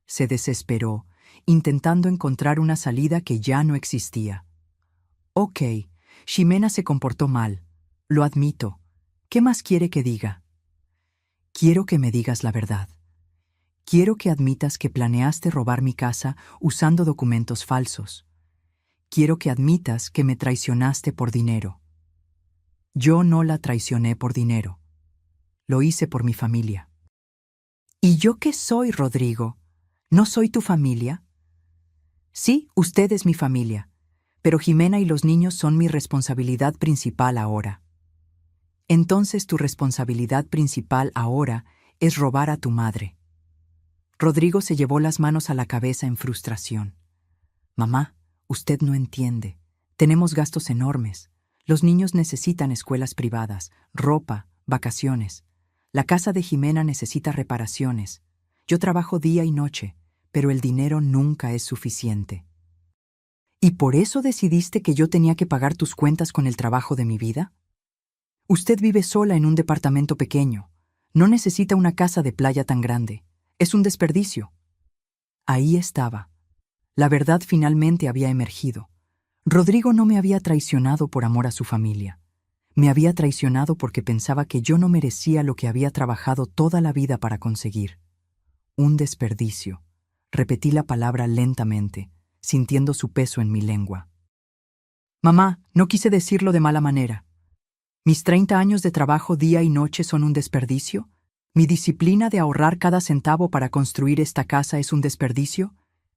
Se desesperó, intentando encontrar una salida que ya no existía. Ok, Ximena se comportó mal, lo admito. ¿Qué más quiere que diga? Quiero que me digas la verdad. Quiero que admitas que planeaste robar mi casa usando documentos falsos. Quiero que admitas que me traicionaste por dinero. Yo no la traicioné por dinero. Lo hice por mi familia. ¿Y yo qué soy, Rodrigo? ¿No soy tu familia? Sí, usted es mi familia, pero Ximena y los niños son mi responsabilidad principal ahora. Entonces tu responsabilidad principal ahora es robar a tu madre. Rodrigo se llevó las manos a la cabeza en frustración. Mamá, usted no entiende. Tenemos gastos enormes. Los niños necesitan escuelas privadas, ropa, vacaciones. La casa de Ximena necesita reparaciones. Yo trabajo día y noche, pero el dinero nunca es suficiente. ¿Y por eso decidiste que yo tenía que pagar tus cuentas con el trabajo de mi vida? Usted vive sola en un departamento pequeño. No necesita una casa de playa tan grande. Es un desperdicio. Ahí estaba. La verdad finalmente había emergido. Rodrigo no me había traicionado por amor a su familia. Me había traicionado porque pensaba que yo no merecía lo que había trabajado toda la vida para conseguir. Un desperdicio. Repetí la palabra lentamente, sintiendo su peso en mi lengua. Mamá, no quise decirlo de mala manera. ¿Mis 30 años de trabajo día y noche son un desperdicio? ¿Mi disciplina de ahorrar cada centavo para construir esta casa es un desperdicio?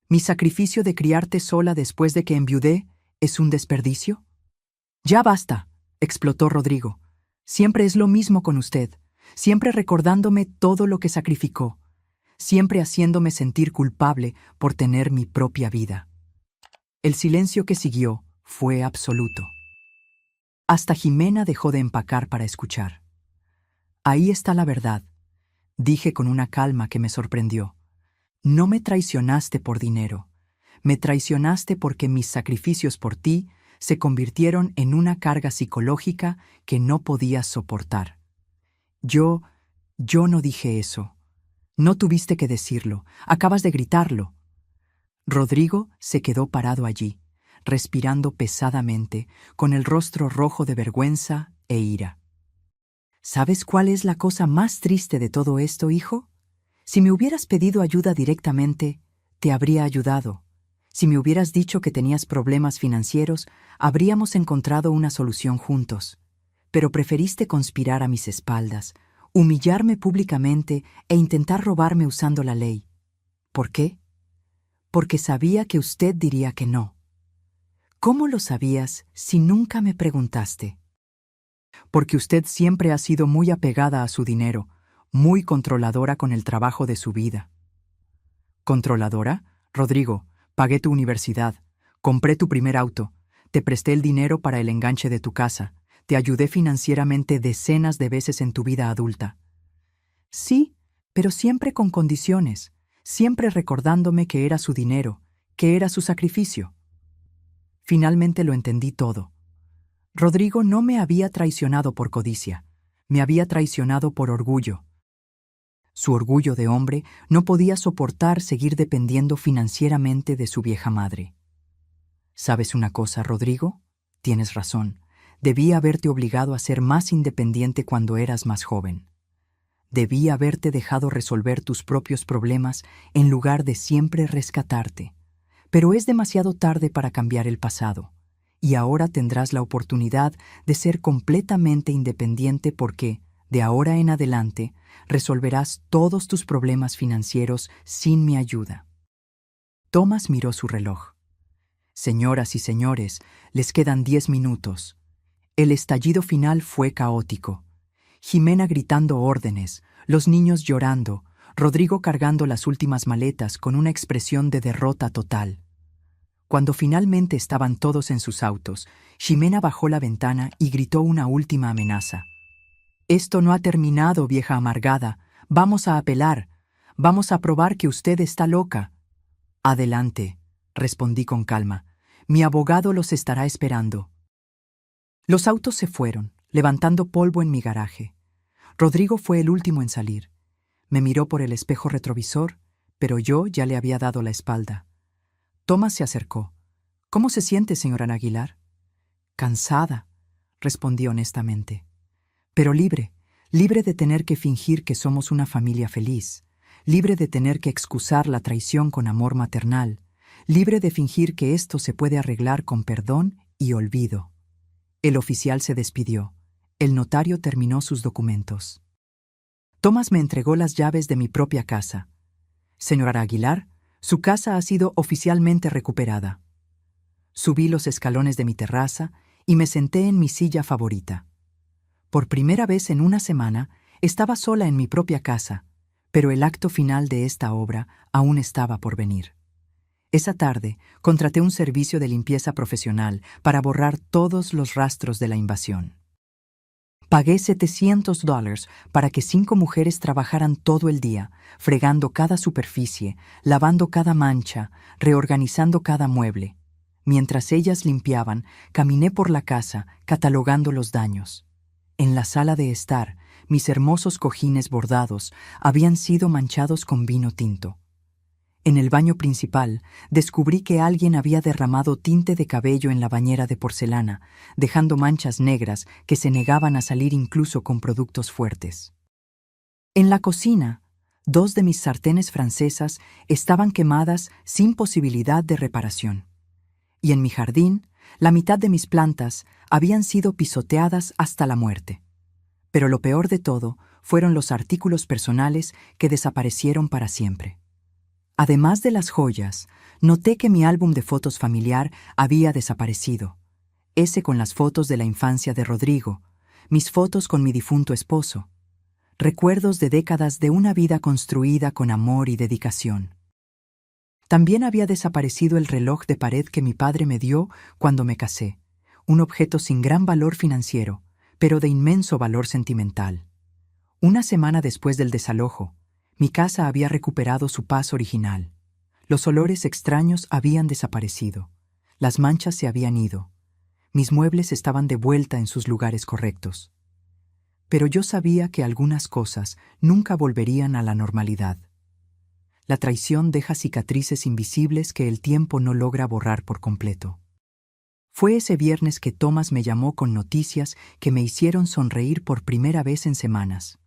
¿Mi sacrificio de criarte sola después de que enviudé ¿Es un desperdicio? Ya basta, explotó Rodrigo. Siempre es lo mismo con usted, siempre recordándome todo lo que sacrificó, siempre haciéndome sentir culpable por tener mi propia vida. El silencio que siguió fue absoluto. Hasta Jimena dejó de empacar para escuchar. Ahí está la verdad, dije con una calma que me sorprendió. No me traicionaste por dinero, me traicionaste porque mis sacrificios por ti se convirtieron en una carga psicológica que no podías soportar. Yo no dije eso. No tuviste que decirlo, acabas de gritarlo. Rodrigo se quedó parado allí, respirando pesadamente, con el rostro rojo de vergüenza e ira. ¿Sabes cuál es la cosa más triste de todo esto, hijo? Si me hubieras pedido ayuda directamente, te habría ayudado. Si me hubieras dicho que tenías problemas financieros, habríamos encontrado una solución juntos. Pero preferiste conspirar a mis espaldas, humillarme públicamente e intentar robarme usando la ley. ¿Por qué? Porque sabía que usted diría que no. ¿Cómo lo sabías si nunca me preguntaste? Porque usted siempre ha sido muy apegada a su dinero, muy controladora con el trabajo de su vida. ¿Controladora? Rodrigo, pagué tu universidad, compré tu primer auto, te presté el dinero para el enganche de tu casa, te ayudé financieramente decenas de veces en tu vida adulta. Sí, pero siempre con condiciones, siempre recordándome que era su dinero, que era su sacrificio. Finalmente lo entendí todo. Rodrigo no me había traicionado por codicia, me había traicionado por orgullo. Su orgullo de hombre no podía soportar seguir dependiendo financieramente de su vieja madre. ¿Sabes una cosa, Rodrigo? Tienes razón. Debí haberte obligado a ser más independiente cuando eras más joven. Debí haberte dejado resolver tus propios problemas en lugar de siempre rescatarte. Pero es demasiado tarde para cambiar el pasado, y ahora tendrás la oportunidad de ser completamente independiente porque, de ahora en adelante, resolverás todos tus problemas financieros sin mi ayuda. Thomas miró su reloj. Señoras y señores, les quedan 10 minutos. El estallido final fue caótico. Jimena gritando órdenes, los niños llorando, Rodrigo cargando las últimas maletas con una expresión de derrota total. Cuando finalmente estaban todos en sus autos, Jimena bajó la ventana y gritó una última amenaza. «Esto no ha terminado, vieja amargada. Vamos a apelar. Vamos a probar que usted está loca». «Adelante», respondí con calma. «Mi abogado los estará esperando». Los autos se fueron, levantando polvo en mi garaje. Rodrigo fue el último en salir. Me miró por el espejo retrovisor, pero yo ya le había dado la espalda. Thomas se acercó. «¿Cómo se siente, señora Aguilar?» «Cansada», respondí honestamente. «Pero libre, libre de tener que fingir que somos una familia feliz, libre de tener que excusar la traición con amor maternal, libre de fingir que esto se puede arreglar con perdón y olvido». El oficial se despidió. El notario terminó sus documentos. Thomas me entregó las llaves de mi propia casa. «Señora Aguilar, su casa ha sido oficialmente recuperada». Subí los escalones de mi terraza y me senté en mi silla favorita. Por primera vez en una semana estaba sola en mi propia casa, pero el acto final de esta obra aún estaba por venir. Esa tarde contraté un servicio de limpieza profesional para borrar todos los rastros de la invasión. Pagué $700 para que 5 mujeres trabajaran todo el día, fregando cada superficie, lavando cada mancha, reorganizando cada mueble. Mientras ellas limpiaban, caminé por la casa, catalogando los daños. En la sala de estar, mis hermosos cojines bordados habían sido manchados con vino tinto. En el baño principal, descubrí que alguien había derramado tinte de cabello en la bañera de porcelana, dejando manchas negras que se negaban a salir incluso con productos fuertes. En la cocina, 2 de mis sartenes francesas estaban quemadas sin posibilidad de reparación. Y en mi jardín, la mitad de mis plantas habían sido pisoteadas hasta la muerte. Pero lo peor de todo fueron los artículos personales que desaparecieron para siempre. Además de las joyas, noté que mi álbum de fotos familiar había desaparecido. Ese con las fotos de la infancia de Rodrigo, mis fotos con mi difunto esposo. Recuerdos de décadas de una vida construida con amor y dedicación. También había desaparecido el reloj de pared que mi padre me dio cuando me casé, un objeto sin gran valor financiero, pero de inmenso valor sentimental. Una semana después del desalojo, mi casa había recuperado su paz original. Los olores extraños habían desaparecido. Las manchas se habían ido. Mis muebles estaban de vuelta en sus lugares correctos. Pero yo sabía que algunas cosas nunca volverían a la normalidad. La traición deja cicatrices invisibles que el tiempo no logra borrar por completo. Fue ese viernes que Tomás me llamó con noticias que me hicieron sonreír por primera vez en semanas.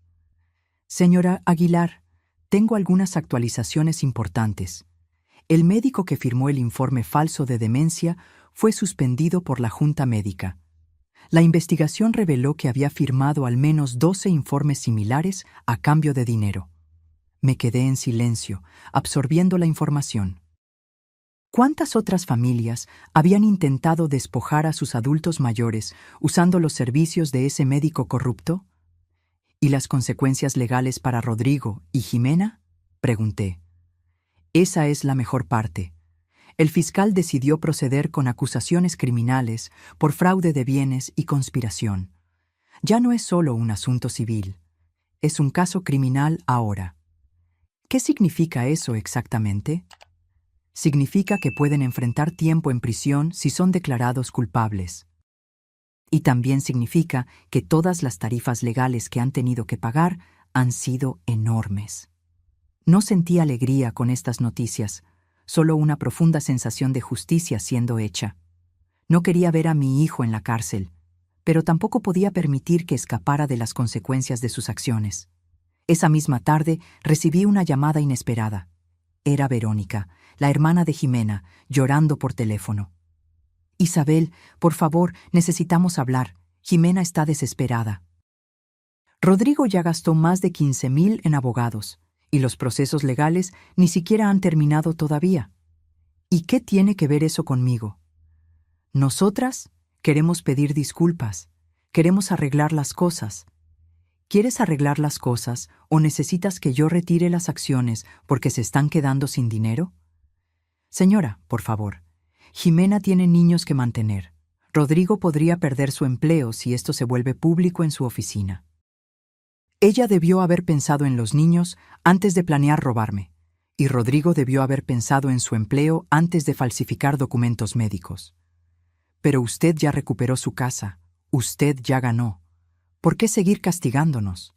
Señora Aguilar, tengo algunas actualizaciones importantes. El médico que firmó el informe falso de demencia fue suspendido por la Junta Médica. La investigación reveló que había firmado al menos 12 informes similares a cambio de dinero. Me quedé en silencio, absorbiendo la información. ¿Cuántas otras familias habían intentado despojar a sus adultos mayores usando los servicios de ese médico corrupto? ¿Y las consecuencias legales para Rodrigo y Jimena? Pregunté. Esa es la mejor parte. El fiscal decidió proceder con acusaciones criminales por fraude de bienes y conspiración. Ya no es solo un asunto civil. Es un caso criminal ahora. ¿Qué significa eso exactamente? Significa que pueden enfrentar tiempo en prisión si son declarados culpables. Y también significa que todas las tarifas legales que han tenido que pagar han sido enormes. No sentí alegría con estas noticias, solo una profunda sensación de justicia siendo hecha. No quería ver a mi hijo en la cárcel, pero tampoco podía permitir que escapara de las consecuencias de sus acciones. Esa misma tarde recibí una llamada inesperada. Era Verónica, la hermana de Jimena, llorando por teléfono. Isabel, por favor, necesitamos hablar. Jimena está desesperada. Rodrigo ya gastó más de 15,000 en abogados, y los procesos legales ni siquiera han terminado todavía. ¿Y qué tiene que ver eso conmigo? Nosotras queremos pedir disculpas, queremos arreglar las cosas. ¿Quieres arreglar las cosas o necesitas que yo retire las acciones porque se están quedando sin dinero? Señora, por favor, Jimena tiene niños que mantener. Rodrigo podría perder su empleo si esto se vuelve público en su oficina. Ella debió haber pensado en los niños antes de planear robarme, y Rodrigo debió haber pensado en su empleo antes de falsificar documentos médicos. Pero usted ya recuperó su casa, usted ya ganó. ¿Por qué seguir castigándonos?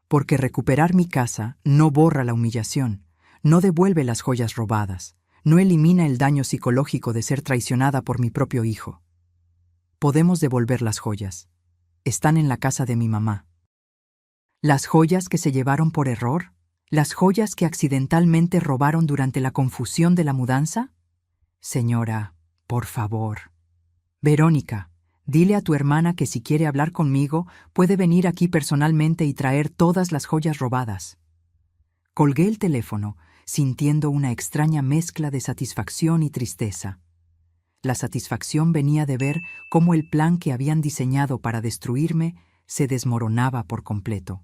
Porque recuperar mi casa no borra la humillación, no devuelve las joyas robadas, no elimina el daño psicológico de ser traicionada por mi propio hijo. Podemos devolver las joyas. Están en la casa de mi mamá. ¿Las joyas que se llevaron por error? ¿Las joyas que accidentalmente robaron durante la confusión de la mudanza? Señora, por favor. Verónica, dile a tu hermana que si quiere hablar conmigo, puede venir aquí personalmente y traer todas las joyas robadas. Colgué el teléfono, sintiendo una extraña mezcla de satisfacción y tristeza. La satisfacción venía de ver cómo el plan que habían diseñado para destruirme se desmoronaba por completo.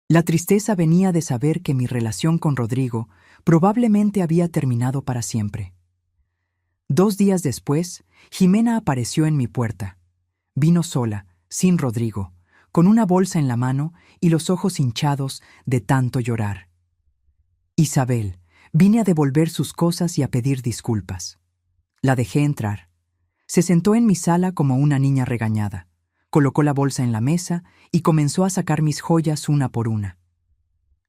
La tristeza venía de saber que mi relación con Rodrigo probablemente había terminado para siempre. 2 días después, Jimena apareció en mi puerta. Vino sola, sin Rodrigo, con una bolsa en la mano y los ojos hinchados de tanto llorar. Isabel, vine a devolver sus cosas y a pedir disculpas. La dejé entrar. Se sentó en mi sala como una niña regañada. Colocó la bolsa en la mesa y comenzó a sacar mis joyas una por una.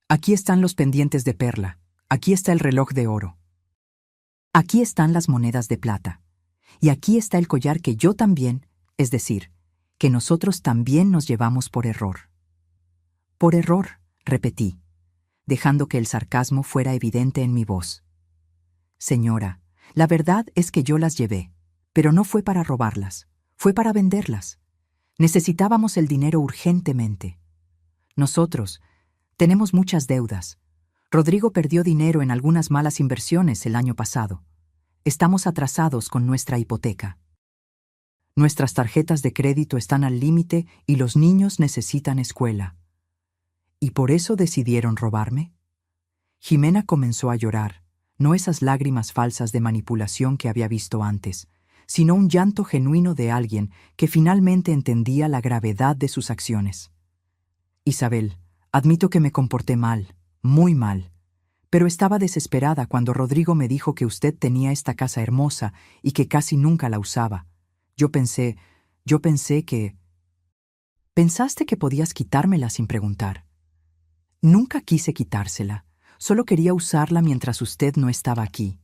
Aquí están los pendientes de perla. Aquí está el reloj de oro. Aquí están las monedas de plata. Y aquí está el collar que yo también, es decir, que nosotros también nos llevamos por error. Por error, repetí, dejando que el sarcasmo fuera evidente en mi voz. Señora, la verdad es que yo las llevé, pero no fue para robarlas, fue para venderlas. Necesitábamos el dinero urgentemente. Nosotros tenemos muchas deudas. Rodrigo perdió dinero en algunas malas inversiones el año pasado. Estamos atrasados con nuestra hipoteca. Nuestras tarjetas de crédito están al límite y los niños necesitan escuela. ¿Y por eso decidieron robarme? Jimena comenzó a llorar, no esas lágrimas falsas de manipulación que había visto antes, sino un llanto genuino de alguien que finalmente entendía la gravedad de sus acciones. Isabel, admito que me comporté mal, muy mal, pero estaba desesperada cuando Rodrigo me dijo que usted tenía esta casa hermosa y que casi nunca la usaba. Yo pensé que... Pensaste que podías quitármela sin preguntar. Nunca quise quitársela, solo quería usarla mientras usted no estaba aquí.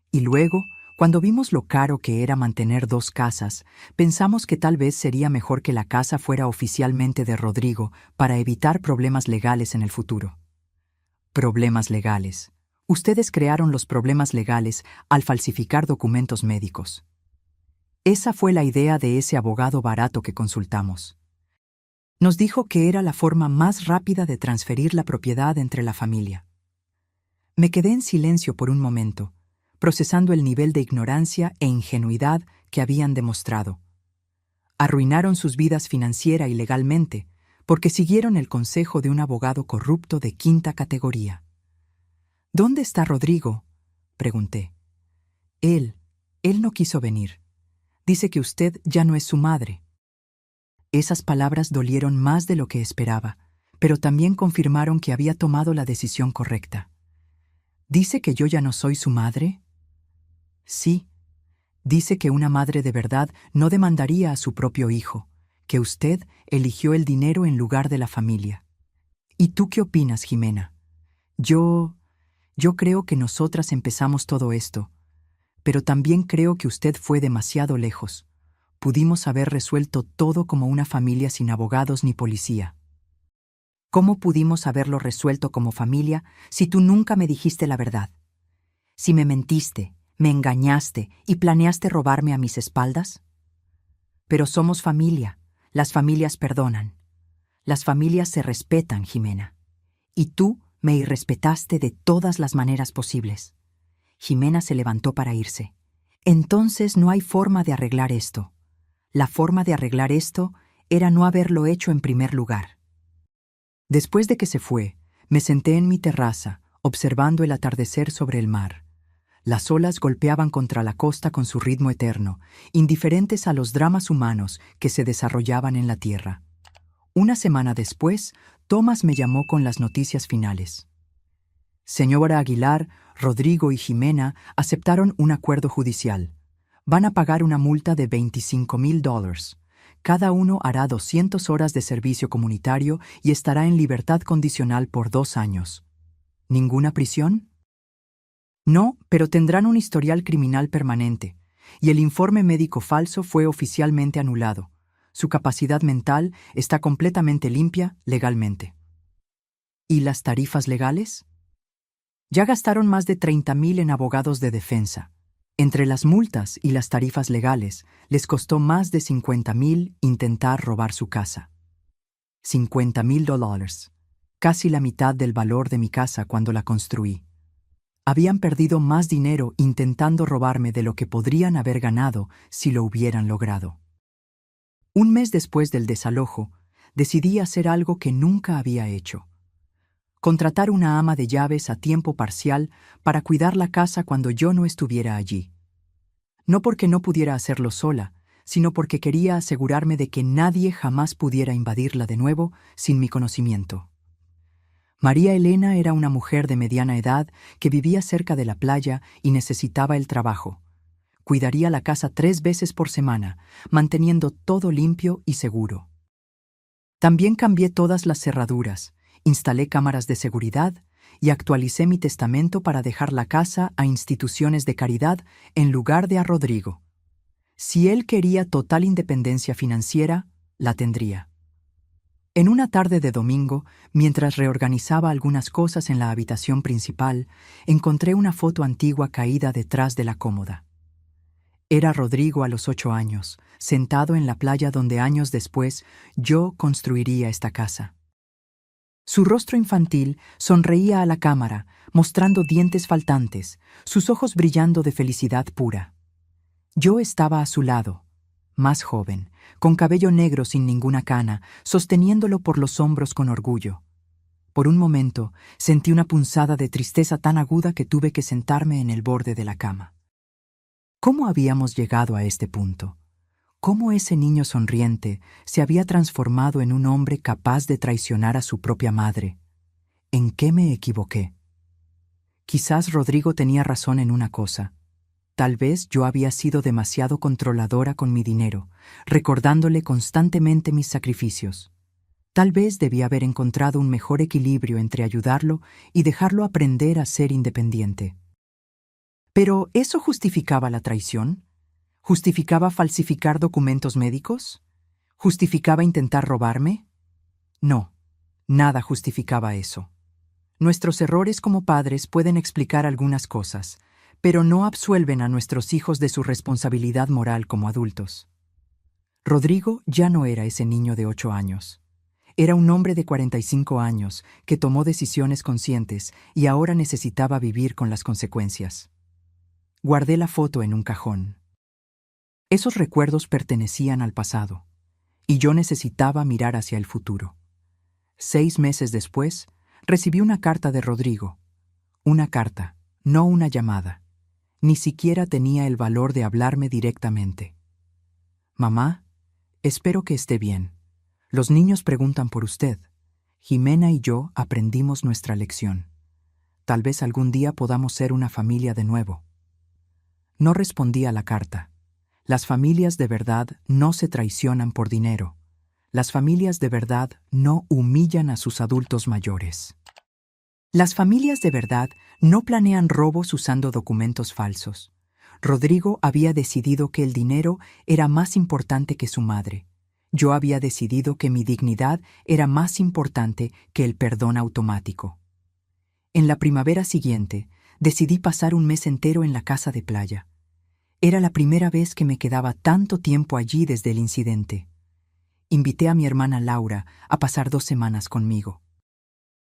Y luego, cuando vimos lo caro que era mantener dos casas, pensamos que tal vez sería mejor que la casa fuera oficialmente de Rodrigo para evitar problemas legales en el futuro. Problemas legales. Ustedes crearon los problemas legales al falsificar documentos médicos. Esa fue la idea de ese abogado barato que consultamos. Nos dijo que era la forma más rápida de transferir la propiedad entre la familia. Me quedé en silencio por un momento, procesando el nivel de ignorancia e ingenuidad que habían demostrado. Arruinaron sus vidas financiera y legalmente, porque siguieron el consejo de un abogado corrupto de quinta categoría. ¿Dónde está Rodrigo?, pregunté. Él no quiso venir. Dice que usted ya no es su madre. Esas palabras dolieron más de lo que esperaba, pero también confirmaron que había tomado la decisión correcta. ¿Dice que yo ya no soy su madre? Sí. Dice que una madre de verdad no demandaría a su propio hijo, que usted eligió el dinero en lugar de la familia. ¿Y tú qué opinas, Jimena? Yo creo que nosotras empezamos todo esto, pero también creo que usted fue demasiado lejos. Pudimos haber resuelto todo como una familia sin abogados ni policía. ¿Cómo pudimos haberlo resuelto como familia si tú nunca me dijiste la verdad? Si me mentiste, me engañaste y planeaste robarme a mis espaldas. Pero somos familia. Las familias perdonan. Las familias se respetan, Jimena. Y tú me irrespetaste de todas las maneras posibles. Jimena se levantó para irse. Entonces no hay forma de arreglar esto. La forma de arreglar esto era no haberlo hecho en primer lugar. Después de que se fue, me senté en mi terraza, observando el atardecer sobre el mar. Las olas golpeaban contra la costa con su ritmo eterno, indiferentes a los dramas humanos que se desarrollaban en la tierra. Una semana después, Tomás me llamó con las noticias finales. Señora Aguilar, Rodrigo y Jimena aceptaron un acuerdo judicial. Van a pagar una multa de $25,000. Cada uno hará 200 horas de servicio comunitario y estará en libertad condicional por 2 años. ¿Ninguna prisión? No, pero tendrán un historial criminal permanente, y el informe médico falso fue oficialmente anulado. Su capacidad mental está completamente limpia legalmente. ¿Y las tarifas legales? Ya gastaron más de 30,000 en abogados de defensa. Entre las multas y las tarifas legales, les costó más de 50,000 intentar robar su casa. $50,000, casi la mitad del valor de mi casa cuando la construí. Habían perdido más dinero intentando robarme de lo que podrían haber ganado si lo hubieran logrado. Un mes después del desalojo, decidí hacer algo que nunca había hecho. Contratar una ama de llaves a tiempo parcial para cuidar la casa cuando yo no estuviera allí. No porque no pudiera hacerlo sola, sino porque quería asegurarme de que nadie jamás pudiera invadirla de nuevo sin mi conocimiento. María Elena era una mujer de mediana edad que vivía cerca de la playa y necesitaba el trabajo. Cuidaría la casa 3 veces por semana, manteniendo todo limpio y seguro. También cambié todas las cerraduras, instalé cámaras de seguridad y actualicé mi testamento para dejar la casa a instituciones de caridad en lugar de a Rodrigo. Si él quería total independencia financiera, la tendría. En una tarde de domingo, mientras reorganizaba algunas cosas en la habitación principal, encontré una foto antigua caída detrás de la cómoda. Era Rodrigo a los 8 años, sentado en la playa donde años después yo construiría esta casa. Su rostro infantil sonreía a la cámara, mostrando dientes faltantes, sus ojos brillando de felicidad pura. Yo estaba a su lado, más joven, con cabello negro sin ninguna cana, sosteniéndolo por los hombros con orgullo. Por un momento sentí una punzada de tristeza tan aguda que tuve que sentarme en el borde de la cama. ¿Cómo habíamos llegado a este punto? ¿Cómo ese niño sonriente se había transformado en un hombre capaz de traicionar a su propia madre? ¿En qué me equivoqué? Quizás Rodrigo tenía razón en una cosa. Tal vez yo había sido demasiado controladora con mi dinero, recordándole constantemente mis sacrificios. Tal vez debía haber encontrado un mejor equilibrio entre ayudarlo y dejarlo aprender a ser independiente. ¿Pero eso justificaba la traición? ¿Justificaba falsificar documentos médicos? ¿Justificaba intentar robarme? No, nada justificaba eso. Nuestros errores como padres pueden explicar algunas cosas, pero no absuelven a nuestros hijos de su responsabilidad moral como adultos. Rodrigo ya no era ese niño de 8 años. Era un hombre de 45 años que tomó decisiones conscientes y ahora necesitaba vivir con las consecuencias. Guardé la foto en un cajón. Esos recuerdos pertenecían al pasado, y yo necesitaba mirar hacia el futuro. 6 meses después, recibí una carta de Rodrigo. Una carta, no una llamada. Ni siquiera tenía el valor de hablarme directamente. Mamá, espero que esté bien. Los niños preguntan por usted. Jimena y yo aprendimos nuestra lección. Tal vez algún día podamos ser una familia de nuevo. No respondí a la carta. Las familias de verdad no se traicionan por dinero. Las familias de verdad no humillan a sus adultos mayores. Las familias de verdad no planean robos usando documentos falsos. Rodrigo había decidido que el dinero era más importante que su madre. Yo había decidido que mi dignidad era más importante que el perdón automático. En la primavera siguiente, decidí pasar un mes entero en la casa de playa. Era la primera vez que me quedaba tanto tiempo allí desde el incidente. Invité a mi hermana Laura a pasar 2 semanas conmigo.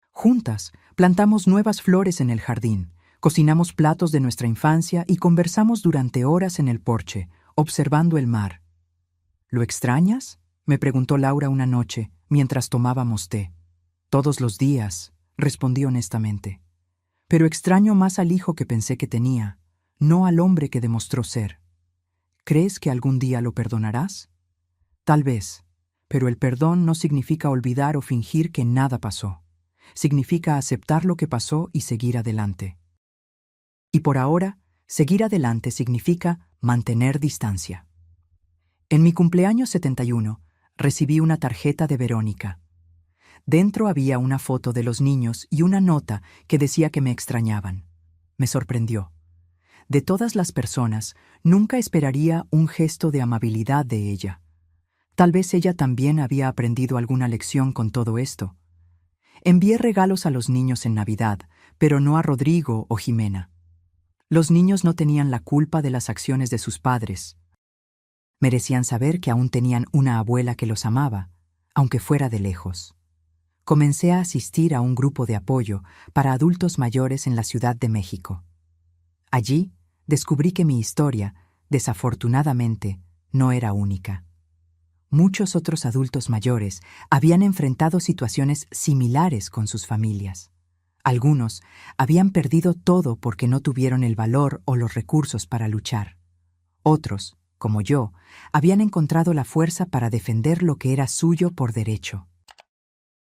Juntas, plantamos nuevas flores en el jardín, cocinamos platos de nuestra infancia y conversamos durante horas en el porche, observando el mar. ¿Lo extrañas?, me preguntó Laura una noche, mientras tomábamos té. Todos los días, respondí honestamente. Pero extraño más al hijo que pensé que tenía, no al hombre que demostró ser. ¿Crees que algún día lo perdonarás? Tal vez, pero el perdón no significa olvidar o fingir que nada pasó. Significa aceptar lo que pasó y seguir adelante. Y por ahora, seguir adelante significa mantener distancia. En mi cumpleaños 71, recibí una tarjeta de Verónica. Dentro había una foto de los niños y una nota que decía que me extrañaban. Me sorprendió. De todas las personas, nunca esperaría un gesto de amabilidad de ella. Tal vez ella también había aprendido alguna lección con todo esto. Envié regalos a los niños en Navidad, pero no a Rodrigo o Jimena. Los niños no tenían la culpa de las acciones de sus padres. Merecían saber que aún tenían una abuela que los amaba, aunque fuera de lejos. Comencé a asistir a un grupo de apoyo para adultos mayores en la Ciudad de México. Allí descubrí que mi historia, desafortunadamente, no era única. Muchos otros adultos mayores habían enfrentado situaciones similares con sus familias. Algunos habían perdido todo porque no tuvieron el valor o los recursos para luchar. Otros, como yo, habían encontrado la fuerza para defender lo que era suyo por derecho.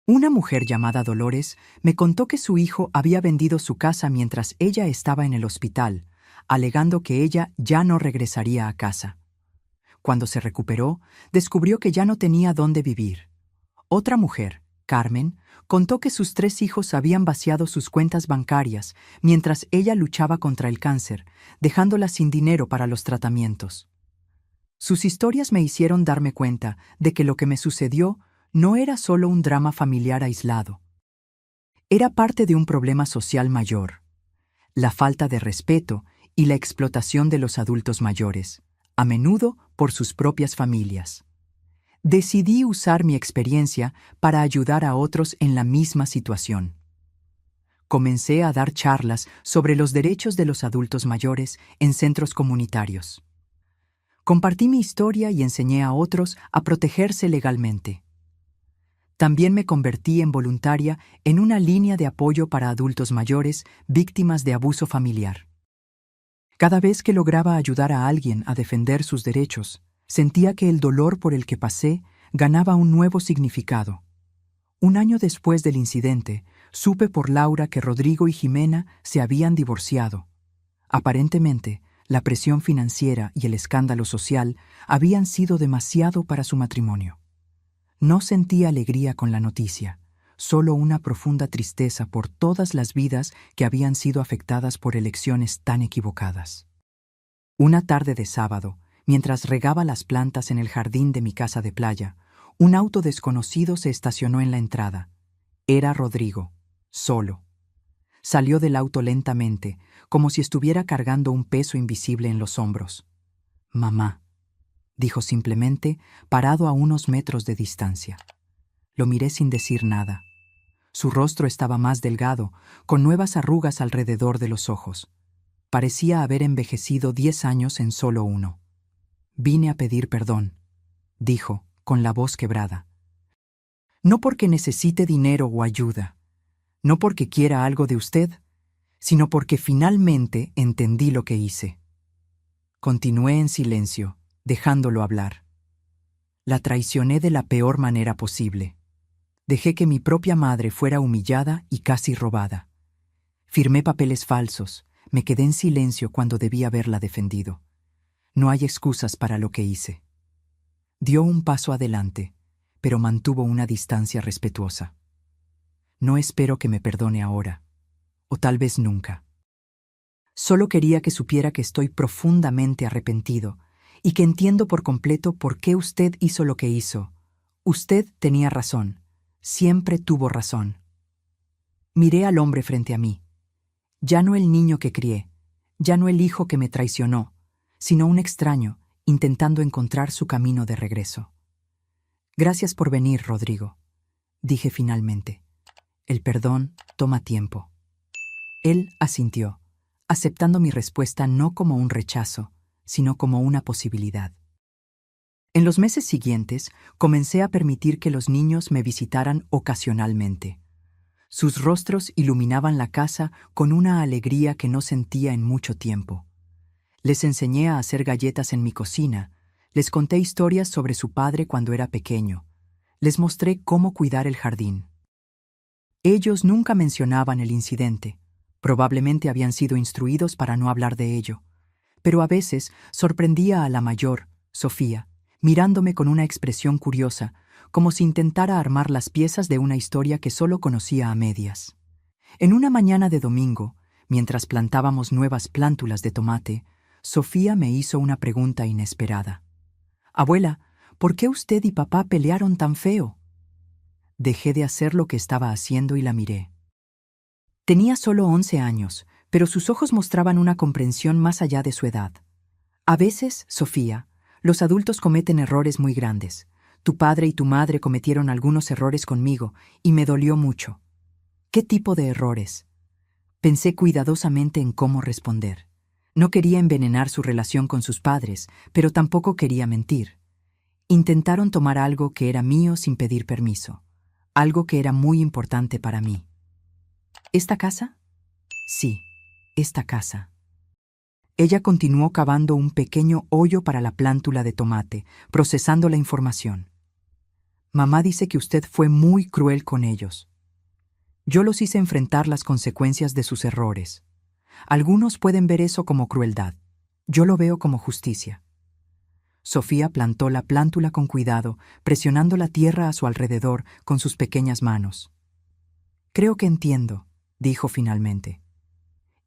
Una mujer llamada Dolores me contó que su hijo había vendido su casa mientras ella estaba en el hospital, alegando que ella ya no regresaría a casa. Cuando se recuperó, descubrió que ya no tenía dónde vivir. Otra mujer, Carmen, contó que sus 3 hijos habían vaciado sus cuentas bancarias mientras ella luchaba contra el cáncer, dejándolas sin dinero para los tratamientos. Sus historias me hicieron darme cuenta de que lo que me sucedió no era solo un drama familiar aislado. Era parte de un problema social mayor: la falta de respeto y la explotación de los adultos mayores, a menudo por sus propias familias. Decidí usar mi experiencia para ayudar a otros en la misma situación. Comencé a dar charlas sobre los derechos de los adultos mayores en centros comunitarios. Compartí mi historia y enseñé a otros a protegerse legalmente. También me convertí en voluntaria en una línea de apoyo para adultos mayores víctimas de abuso familiar. Cada vez que lograba ayudar a alguien a defender sus derechos, sentía que el dolor por el que pasé ganaba un nuevo significado. Un año después del incidente, supe por Laura que Rodrigo y Jimena se habían divorciado. Aparentemente, la presión financiera y el escándalo social habían sido demasiado para su matrimonio. No sentí alegría con la noticia, solo una profunda tristeza por todas las vidas que habían sido afectadas por elecciones tan equivocadas. Una tarde de sábado, mientras regaba las plantas en el jardín de mi casa de playa, un auto desconocido se estacionó en la entrada. Era Rodrigo, solo. Salió del auto lentamente, como si estuviera cargando un peso invisible en los hombros. «Mamá», dijo simplemente, parado a unos metros de distancia. Lo miré sin decir nada. Su rostro estaba más delgado, con nuevas arrugas alrededor de los ojos. Parecía haber envejecido 10 años en solo uno. «Vine a pedir perdón», dijo, con la voz quebrada. «No porque necesite dinero o ayuda, no porque quiera algo de usted, sino porque finalmente entendí lo que hice». Continué en silencio, dejándolo hablar. La traicioné de la peor manera posible. Dejé que mi propia madre fuera humillada y casi robada. Firmé papeles falsos, me quedé en silencio cuando debí haberla defendido. No hay excusas para lo que hice. Dio un paso adelante, pero mantuvo una distancia respetuosa. No espero que me perdone ahora, o tal vez nunca. Solo quería que supiera que estoy profundamente arrepentido y que entiendo por completo por qué usted hizo lo que hizo. Usted tenía razón, siempre tuvo razón. Miré al hombre frente a mí. Ya no el niño que crié, ya no el hijo que me traicionó, sino un extraño intentando encontrar su camino de regreso. «Gracias por venir, Rodrigo», dije finalmente. «El perdón toma tiempo». Él asintió, aceptando mi respuesta no como un rechazo, sino como una posibilidad. En los meses siguientes, comencé a permitir que los niños me visitaran ocasionalmente. Sus rostros iluminaban la casa con una alegría que no sentía en mucho tiempo. Les enseñé a hacer galletas en mi cocina, les conté historias sobre su padre cuando era pequeño, les mostré cómo cuidar el jardín. Ellos nunca mencionaban el incidente, probablemente habían sido instruidos para no hablar de ello, pero a veces sorprendía a la mayor, Sofía, mirándome con una expresión curiosa, como si intentara armar las piezas de una historia que solo conocía a medias. En una mañana de domingo, mientras plantábamos nuevas plántulas de tomate, Sofía me hizo una pregunta inesperada. «Abuela, ¿por qué usted y papá pelearon tan feo?» Dejé de hacer lo que estaba haciendo y la miré. Tenía solo 11 años, pero sus ojos mostraban una comprensión más allá de su edad. «A veces, Sofía, los adultos cometen errores muy grandes. Tu padre y tu madre cometieron algunos errores conmigo y me dolió mucho». «¿Qué tipo de errores?» Pensé cuidadosamente en cómo responder. No quería envenenar su relación con sus padres, pero tampoco quería mentir. Intentaron tomar algo que era mío sin pedir permiso, algo que era muy importante para mí. ¿Esta casa? Sí, esta casa. Ella continuó cavando un pequeño hoyo para la plántula de tomate, procesando la información. «Mamá dice que usted fue muy cruel con ellos. Yo los hice enfrentar las consecuencias de sus errores. Algunos pueden ver eso como crueldad. Yo lo veo como justicia». Sofía plantó la plántula con cuidado, presionando la tierra a su alrededor con sus pequeñas manos. «Creo que entiendo», dijo finalmente.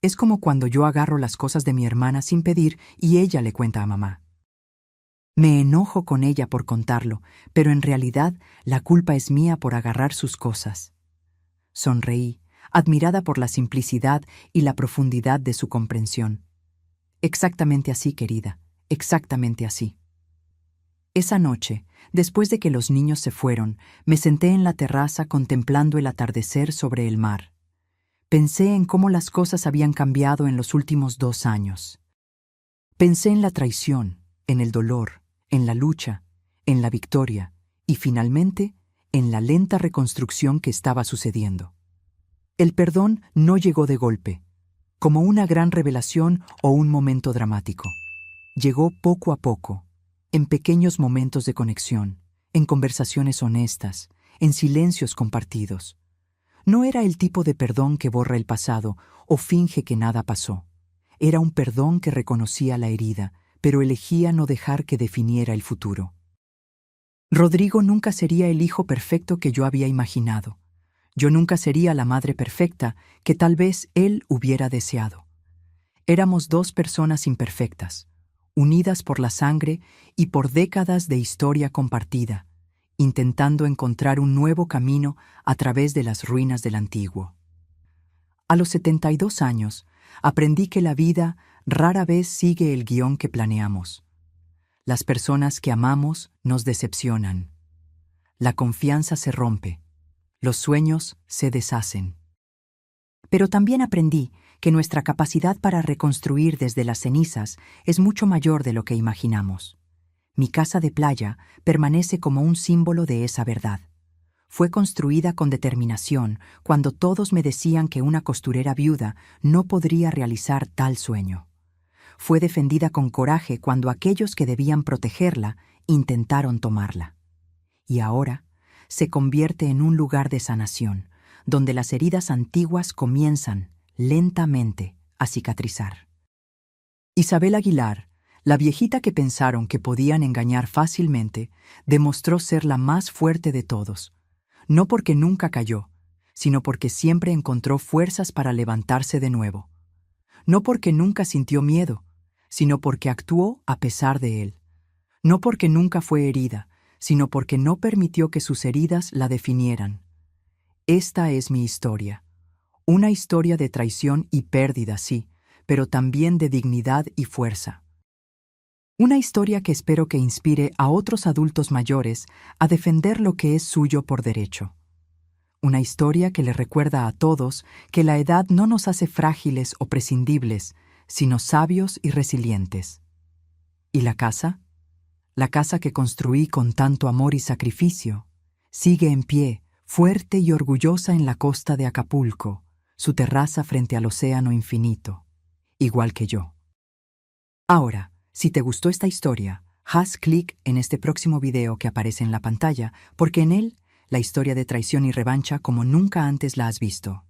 «Es como cuando yo agarro las cosas de mi hermana sin pedir y ella le cuenta a mamá. Me enojo con ella por contarlo, pero en realidad la culpa es mía por agarrar sus cosas». Sonreí, admirada por la simplicidad y la profundidad de su comprensión. «Exactamente así, querida, exactamente así». Esa noche, después de que los niños se fueron, me senté en la terraza contemplando el atardecer sobre el mar. Pensé en cómo las cosas habían cambiado en los últimos 2 años. Pensé en la traición, en el dolor, en la lucha, en la victoria y, finalmente, en la lenta reconstrucción que estaba sucediendo. El perdón no llegó de golpe, como una gran revelación o un momento dramático. Llegó poco a poco, en pequeños momentos de conexión, en conversaciones honestas, en silencios compartidos. No era el tipo de perdón que borra el pasado o finge que nada pasó. Era un perdón que reconocía la herida, pero elegía no dejar que definiera el futuro. Rodrigo nunca sería el hijo perfecto que yo había imaginado. Yo nunca sería la madre perfecta que tal vez él hubiera deseado. Éramos 2 personas imperfectas, unidas por la sangre y por décadas de historia compartida, intentando encontrar un nuevo camino a través de las ruinas del antiguo. A los 72 años, aprendí que la vida rara vez sigue el guión que planeamos. Las personas que amamos nos decepcionan. La confianza se rompe. Los sueños se deshacen. Pero también aprendí que nuestra capacidad para reconstruir desde las cenizas es mucho mayor de lo que imaginamos. Mi casa de playa permanece como un símbolo de esa verdad. Fue construida con determinación cuando todos me decían que una costurera viuda no podría realizar tal sueño. Fue defendida con coraje cuando aquellos que debían protegerla intentaron tomarla. Y ahora se convierte en un lugar de sanación, donde las heridas antiguas comienzan, lentamente, a cicatrizar. Isabel Aguilar, la viejita que pensaron que podían engañar fácilmente, demostró ser la más fuerte de todos, no porque nunca cayó, sino porque siempre encontró fuerzas para levantarse de nuevo. No porque nunca sintió miedo, sino porque actuó a pesar de él. No porque nunca fue herida, sino porque no permitió que sus heridas la definieran. Esta es mi historia. Una historia de traición y pérdida, sí, pero también de dignidad y fuerza. Una historia que espero que inspire a otros adultos mayores a defender lo que es suyo por derecho. Una historia que le recuerda a todos que la edad no nos hace frágiles o prescindibles, sino sabios y resilientes. ¿Y la casa? La casa que construí con tanto amor y sacrificio, sigue en pie, fuerte y orgullosa en la costa de Acapulco, su terraza frente al océano infinito, igual que yo. Ahora, si te gustó esta historia, haz clic en este próximo video que aparece en la pantalla, porque en él, la historia de traición y revancha como nunca antes la has visto.